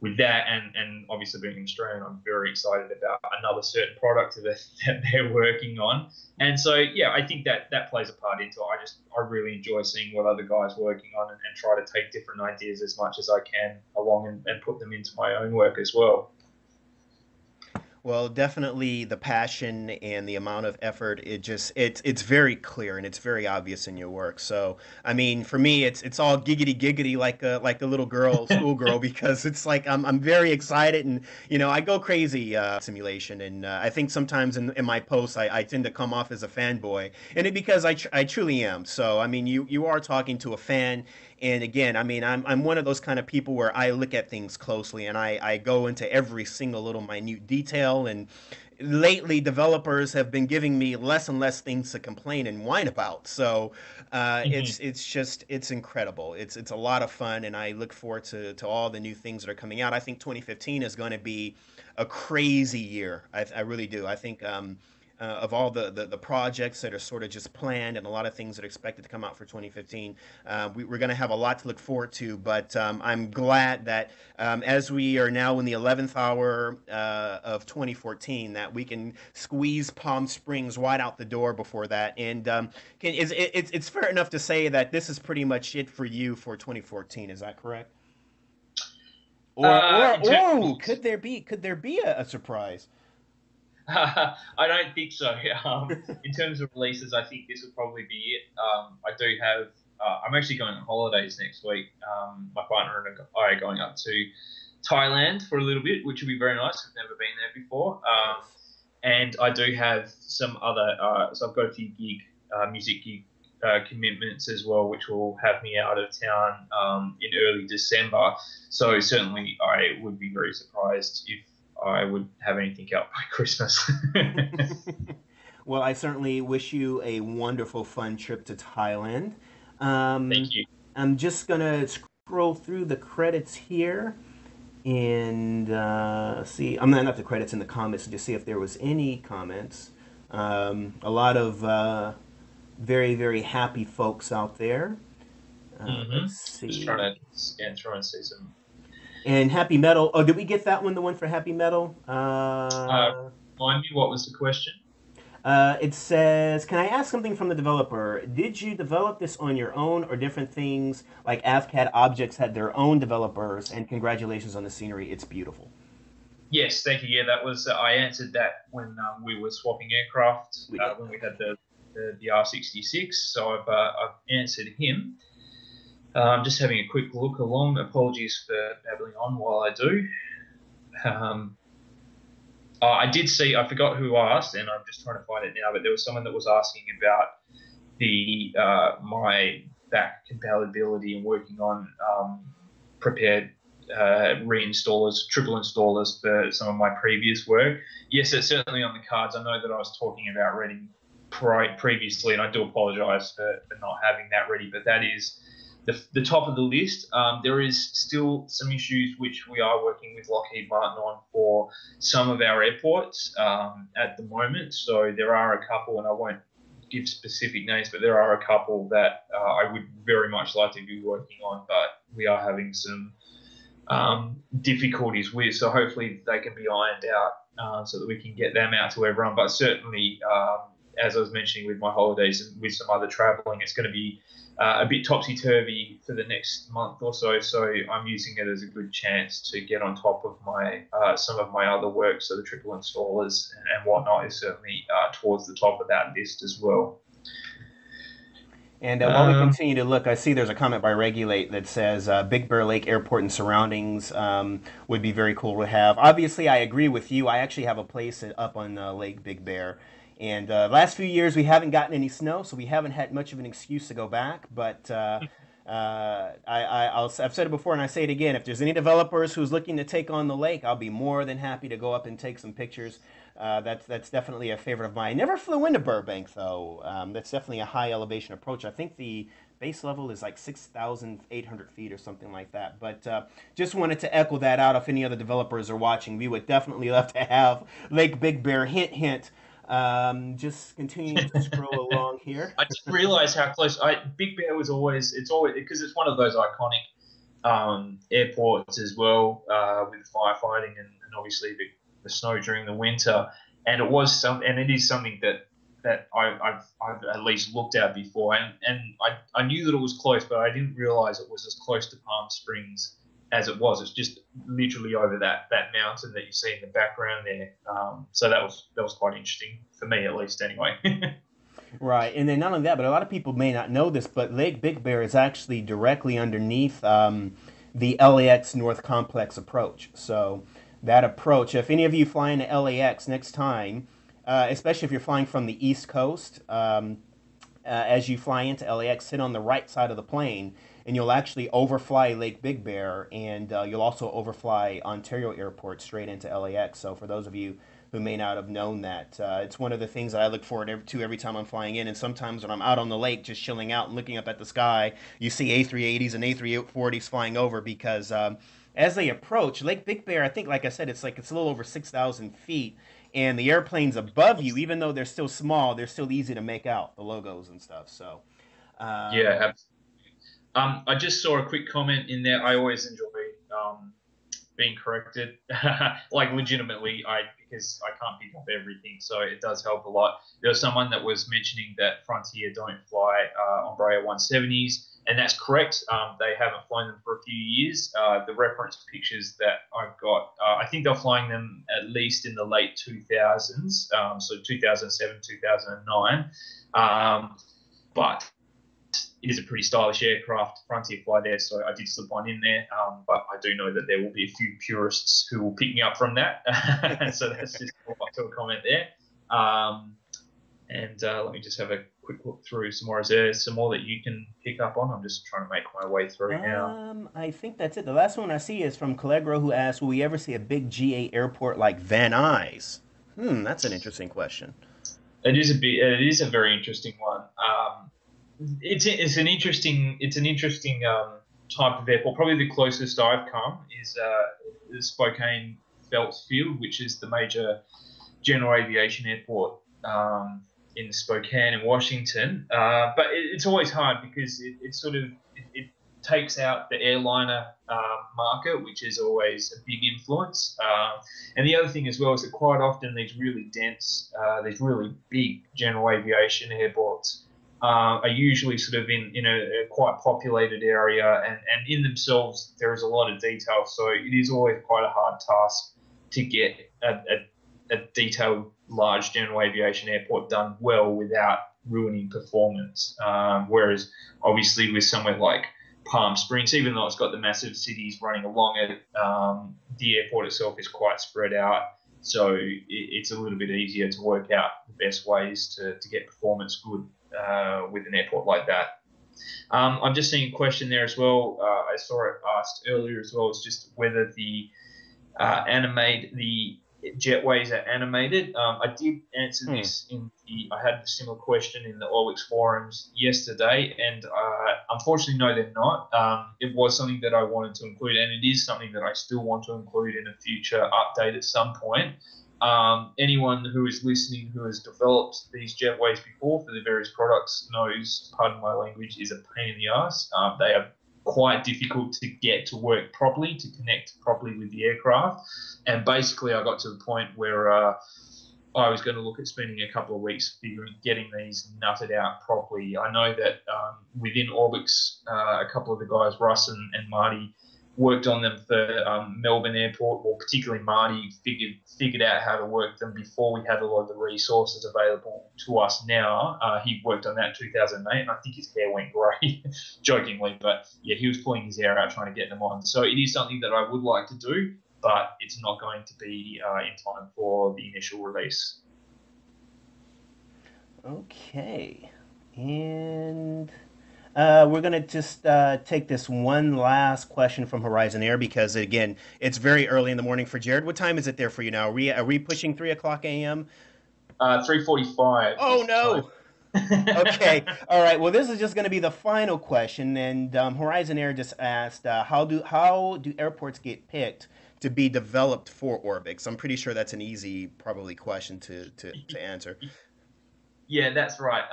S1: with that, and obviously being Australian, I'm very excited about another certain product that they're working on. And so, yeah, I think that plays a part into it. I really enjoy seeing what other guys are working on, and try to take different ideas as much as I can along, and put them into my own work as well.
S2: Well, definitely the passion and the amount of effort, it's very clear and it's very obvious in your work. So, I mean, for me, it's all giggity giggity like a little girl, schoolgirl, because it's like I'm very excited, and I go crazy simulation. And I think sometimes in my posts I tend to come off as a fanboy, and it because I truly am. So, I mean, you are talking to a fan. And again, I mean, I'm one of those kind of people where I look at things closely, and I go into every single little minute detail. And lately, developers have been giving me less and less things to complain and whine about. So
S1: Mhm.
S2: it's incredible. It's a lot of fun, and I look forward to all the new things that are coming out. I think 2015 is going to be a crazy year. I really do. I think. Of all the projects that are sort of just planned, and a lot of things that are expected to come out for 2015. We're going to have a lot to look forward to, but I'm glad that as we are now in the 11th hour of 2014, that we can squeeze Palm Springs right out the door before that. And it's fair enough to say that this is pretty much it for you for 2014. Is that correct? Or
S1: In terms
S2: could there be a surprise?
S1: I don't think so. In terms of releases, I think this will probably be it. I do have. I'm actually going on holidays next week. My partner and I are going up to Thailand for a little bit, which will be very nice. We've never been there before.
S2: Nice.
S1: And I do have some other. So I've got a few music gig commitments as well, which will have me out of town in early December. So certainly, I would be very surprised if I would have anything out by Christmas.
S2: Well, I certainly wish you a wonderful, fun trip to Thailand.
S1: Thank
S2: Um,
S1: you.
S2: I'm just gonna scroll through the credits here and see. I'm not the credits in the comments to just see if there was any comments. A lot of very, very happy folks out there. Let's
S1: Just
S2: see.
S1: trying to scan through and see some.
S2: And Happy Metal. Oh, did we get that one? The one for Happy Metal?
S1: Uh, Remind me, what was the question?
S2: It says, can I ask something from the developer? Did you develop this on your own or different things like AVCAD Objects had their own developers? And congratulations on the scenery. It's beautiful.
S1: Yes, thank you. Yeah, that was. I answered that when we were swapping aircraft
S2: We did.
S1: when we had the R66. So I've answered him. Just having a quick look along. Apologies for babbling on while I do. Um, I did see. I forgot who asked, and I'm just trying to find it now. But there was someone that was asking about the my back compatibility and working on prepared reinstallers, triple installers for some of my previous work. Yes, it's certainly on the cards. I know that I was talking about ready previously, and I do apologise for not having that ready, but that is the top of the list. There is still some issues which we are working with Lockheed Martin on for some of our airports at the moment. So there are a couple, and I won't give specific names, but there are a couple that I would very much like to be working on, but we are having some difficulties with. So hopefully they can be ironed out so that we can get them out to everyone. But certainly, as I was mentioning with my holidays and with some other traveling, it's going to be a bit topsy-turvy for the next month or so. So I'm using it as a good chance to get on top of my some of my other work. So the triple installers and whatnot is certainly towards the top of that list as well.
S2: And while we
S1: Um,
S2: continue to look, I see there's a comment by Regulate that says Big Bear Lake Airport and surroundings would be very cool to have. Obviously, I agree with you. I actually have a place up on Lake Big Bear. And last few years, we haven't gotten any snow, so we haven't had much of an excuse to go back. But I've said it before and I say it again. If there's any developers who's looking to take on the lake, I'll be more than happy to go up and take some pictures. That's definitely a favorite of mine. Never flew into Burbank though. That's definitely a high elevation approach. I think the base level is like 6,800 feet or something like that. But just wanted to echo that out. If any other developers are watching, we would definitely love to have Lake Big Bear. Hint, hint. Just continuing to scroll along here.
S1: I didn't realize how close. Big Bear was always. It's always because it's one of those iconic airports as well, with firefighting and obviously the snow during the winter. And it is something that I've at least looked at before, and I knew that it was close, but I didn't realize it was as close to Palm Springs as it was. It's just literally over that mountain that you see in the background there. So that was quite interesting for me, at least, anyway.
S2: Right, and then not only that, but a lot of people may not know this, but Lake Big Bear is actually directly underneath the LAX North Complex approach. So that approach, if any of you fly into LAX next time, especially if you're flying from the East Coast, as you fly into LAX, sit on the right side of the plane, and you'll actually overfly Lake Big Bear, and you'll also overfly Ontario Airport straight into LAX. So for those of you who may not have known that, it's one of the things that I look forward to every time I'm flying in. And sometimes when I'm out on the lake, just chilling out and looking up at the sky, you see A380s and A340s flying over because as they approach Lake Big Bear, I think, like I said, it's a little over 6,000 feet, and the airplanes above you, even though they're still small, they're still easy to make out the logos and stuff. So. Um,
S1: Yeah, I just saw a quick comment in there. I always enjoy being corrected. Like legitimately, because I can't pick up everything, so it does help a lot. There was someone that was mentioning that Frontier don't fly Embraer 170s, and that's correct. They haven't flown them for a few years. The reference pictures that I've got, I think they're flying them at least in the late 2000s, so 2007, 2009. But it is a pretty stylish aircraft. Frontier fly there, so I did slip one in there. But I do know that there will be a few purists who will pick me up from that. So that's just a comment there. Let me just have a quick look through some more. Is there some more that you can pick up on? I'm just trying to make my way through now.
S2: I think that's it. The last one I see is from Callegro, who asks, will we ever see a big GA airport like Van Nuys? That's an interesting question.
S1: It is a very interesting one. It's an interesting type of airport. Probably the closest I've come is the Spokane Phelps Field, which is the major general aviation airport in Spokane in Washington. But it's always hard because it takes out the airliner market, which is always a big influence. And the other thing as well is that quite often these really dense, these really big general aviation airports are usually sort of in a quite populated area, and in themselves there is a lot of detail. So it is always quite a hard task to get a detailed large general aviation airport done well without ruining performance. Whereas obviously with somewhere like Palm Springs, even though it's got the massive cities running along it, the airport itself is quite spread out. So it's a little bit easier to work out the best ways to get performance good with an airport like that. I'm just seeing a question there as well. I saw it asked earlier as well. It's just whether the jetways are animated. I did answer this I had a similar question in the Orbx forums yesterday, and unfortunately, no, they're not. It was something that I wanted to include, and it is something that I still want to include in a future update at some point. Anyone who is listening who has developed these jetways before for the various products knows, pardon my language, is a pain in the ass. They are quite difficult to get to work properly, to connect properly with the aircraft. And basically I got to the point where I was going to look at spending a couple of weeks getting these nutted out properly. I know that within Orbx, a couple of the guys, Russ and Marty, worked on them for Melbourne Airport, or particularly Marty figured out how to work them before we had a lot of the resources available to us now. He worked on that in 2008, and I think his hair went grey, jokingly, but yeah, he was pulling his hair out trying to get them on. So it is something that I would like to do, but it's not going to be in time for the initial release.
S2: Okay, and we're going to just take this one last question from Horizon Air because, again, it's very early in the morning for Jared. What time is it there for you now? Are we pushing 3 o'clock a.m.?
S1: 3:45.
S2: Oh, no. Okay. All right. Well, this is just going to be the final question. And Horizon Air just asked, how do airports get picked to be developed for Orbx? I'm pretty sure that's an easy, probably, question to answer.
S1: Yeah, that's right.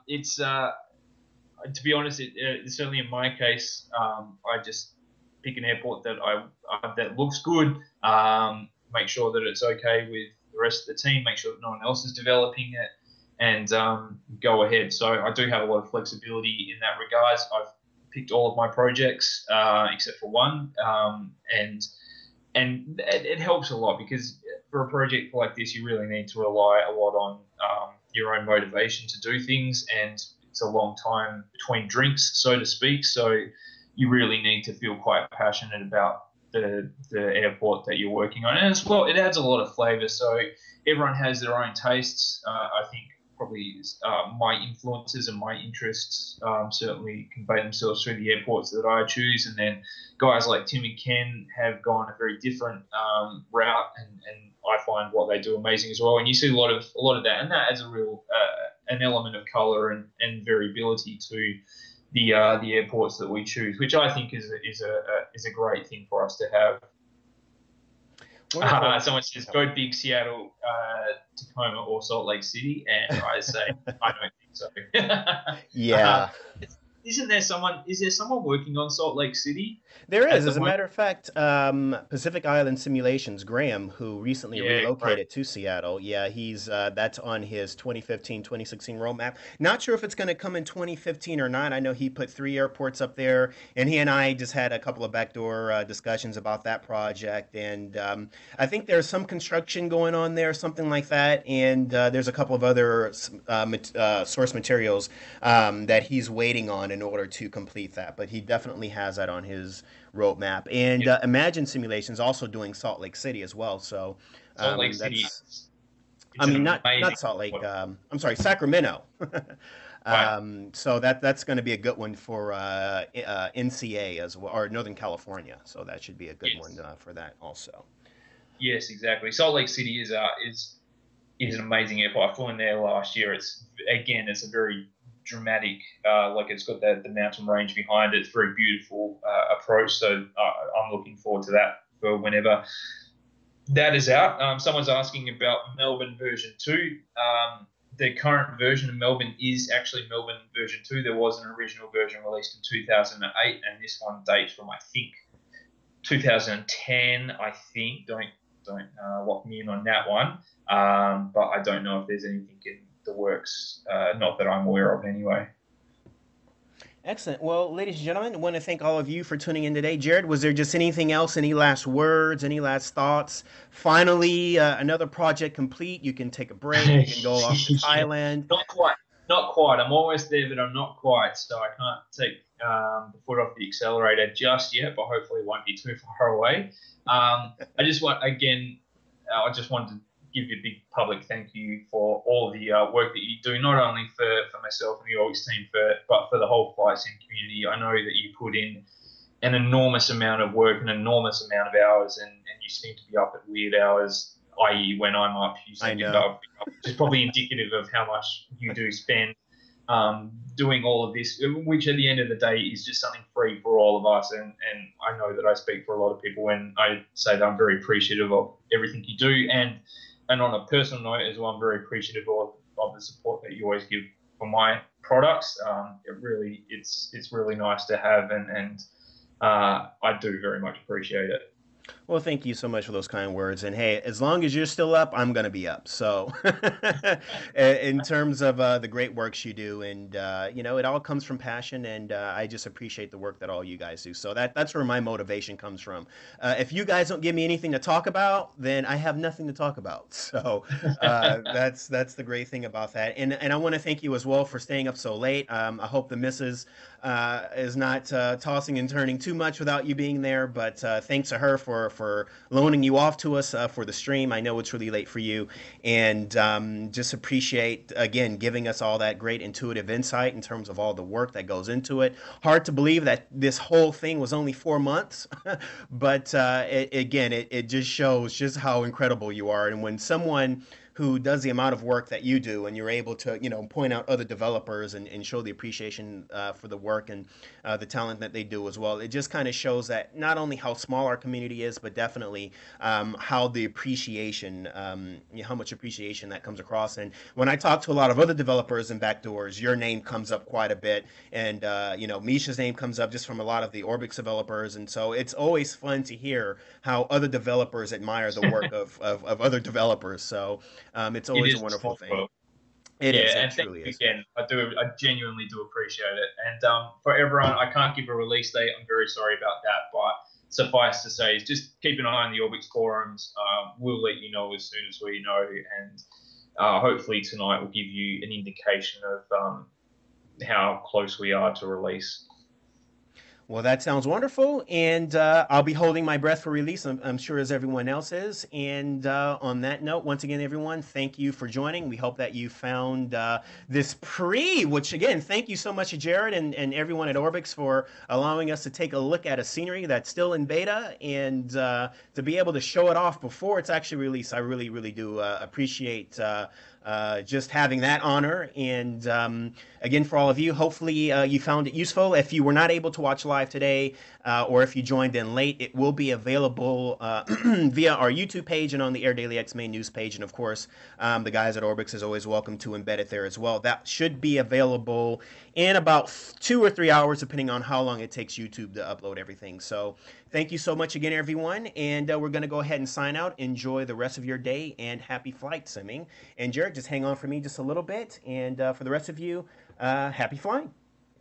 S1: It's... to be honest, certainly in my case, I just pick an airport that that looks good, make sure that it's okay with the rest of the team, make sure that no one else is developing it, and go ahead. So I do have a lot of flexibility in that regard. I've picked all of my projects except for one, and it helps a lot because for a project like this, you really need to rely a lot on your own motivation to do things, and it's a long time between drinks, so to speak. So you really need to feel quite passionate about the airport that you're working on. And as well, it adds a lot of flavour. So everyone has their own tastes. I think probably my influences and my interests certainly convey themselves through the airports that I choose. And then guys like Tim and Ken have gone a very different route, and I find what they do amazing as well. And you see a lot of that, and that adds a real an element of colour and variability to the airports that we choose, which I think is a great thing for us to have. Someone says go big Seattle, Tacoma, or Salt Lake City, and I say I don't think so.
S2: Yeah.
S1: isn't there someone? Is there someone working on Salt Lake City
S2: There is,
S1: at the
S2: as a
S1: moment?
S2: matter of fact, Pacific Island Simulations, Graham, who recently
S1: Yeah, great.
S2: relocated to Seattle. Yeah, he's that's on his 2015, 2016 roadmap. Not sure if it's going to come in 2015 or not. I know he put 3 airports up there, and he and I just had a couple of backdoor discussions about that project. And I think there's some construction going on there, something like that. And there's a couple of other source materials that he's waiting on in order to complete that. But he definitely has that on his roadmap. And
S1: Yeah,
S2: Imagine Simulations also doing Salt Lake City as well. So
S1: Salt Lake City.
S2: that's, I
S1: It's
S2: mean,
S1: an
S2: not
S1: amazing
S2: Salt Lake.
S1: sport.
S2: I'm sorry, Sacramento.
S1: Right.
S2: So that's going to be a good one for NCA as well, or Northern California. So that should be a good one
S1: Yes.
S2: for that also.
S1: Yes, exactly. Salt Lake City is an amazing airport. I flew in there last year. It's a very dramatic, like it's got the mountain range behind it. It's a very beautiful approach. So I'm looking forward to that for whenever that is out. Someone's asking about Melbourne version 2. The current version of Melbourne is actually Melbourne version 2. There was an original version released in 2008, and this one dates from, I think, 2010, I think. Don't lock me in on that one. But I don't know if there's anything in the works. Not that I'm aware of, anyway.
S2: Excellent. Well, ladies and gentlemen, I want to thank all of you for tuning in today. Jared, was there just anything else? Any last words? Any last thoughts? Finally, another project complete. You can take a break. You can go off to
S1: Yeah,
S2: Thailand.
S1: not quite. Not quite. I'm almost there, but I'm not quite. So I can't take the foot off the accelerator just yet. But hopefully, it won't be too far away. I just want again. I just wanted to give you a big public thank you for all the work that you do, not only for myself and the Orbx team, but for the whole flight sim community. I know that you put in an enormous amount of work, an enormous amount of hours, and you seem to be up at weird hours, i.e., when I'm up, you
S2: I
S1: seem to be
S2: know.
S1: up, which is probably indicative of how much you do spend doing all of this, which at the end of the day is just something free for all of us. And I know that I speak for a lot of people when I say that I'm very appreciative of everything you do. And on a personal note as well, I'm very appreciative of the support that you always give for my products. It's really nice to have, and I do very much appreciate it.
S2: Well, thank you so much for those kind words. And hey, as long as you're still up, I'm going to be up. So, in terms of the great works you do, and it all comes from passion, and I just appreciate the work that all you guys do. So that's where my motivation comes from. If you guys don't give me anything to talk about, then I have nothing to talk about. So, that's the great thing about that. And I want to thank you as well for staying up so late. I hope the missus is not tossing and turning too much without you being there. But thanks to her for loaning you off to us for the stream. I know it's really late for you, and just appreciate again giving us all that great intuitive insight in terms of all the work that goes into it. Hard to believe that this whole thing was only 4 months, but it just shows just how incredible you are. And when someone who does the amount of work that you do, and you're able to, point out other developers and show the appreciation for the work and the talent that they do as well. It just kind of shows that not only how small our community is, but definitely how the appreciation, how much appreciation that comes across. And when I talk to a lot of other developers and backdoors, your name comes up quite a bit, and Misha's name comes up just from a lot of the Orbx developers, and so it's always fun to hear how other developers admire the work of other developers. So it's
S1: It
S2: always a
S1: is a
S2: wonderful
S1: small
S2: thing.
S1: world.
S2: It is.
S1: Yeah,
S2: It
S1: and thank
S2: truly
S1: you
S2: is.
S1: again. I genuinely do appreciate it. And for everyone, I can't give a release date. I'm very sorry about that, but suffice to say, is just keep an eye on the Orbx forums. We'll let you know as soon as we know, and hopefully tonight will give you an indication of how close we are to release.
S2: Well, that sounds wonderful, and I'll be holding my breath for release. I'm sure as everyone else is. And on that note, once again, everyone, thank you for joining. We hope that you found this which again, thank you so much, Jared, and everyone at Orbx for allowing us to take a look at a scenery that's still in beta and to be able to show it off before it's actually released. I really, really do appreciate just having that honor. And again, for all of you, hopefully you found it useful. If you were not able to watch live today, or if you joined in late, it will be available via our YouTube page and on the Air Daily X main news page. And of course, the guys at Orbx is always welcome to embed it there as well. That should be available in about 2 or 3 hours, depending on how long it takes YouTube to upload everything. So thank you so much again, everyone. And we're going to go ahead and sign out. Enjoy the rest of your day and happy flight simming. And Jared, just hang on for me just a little bit. And for the rest of you, happy flying.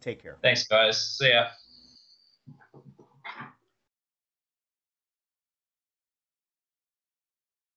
S2: Take care.
S1: Thanks, guys. See ya.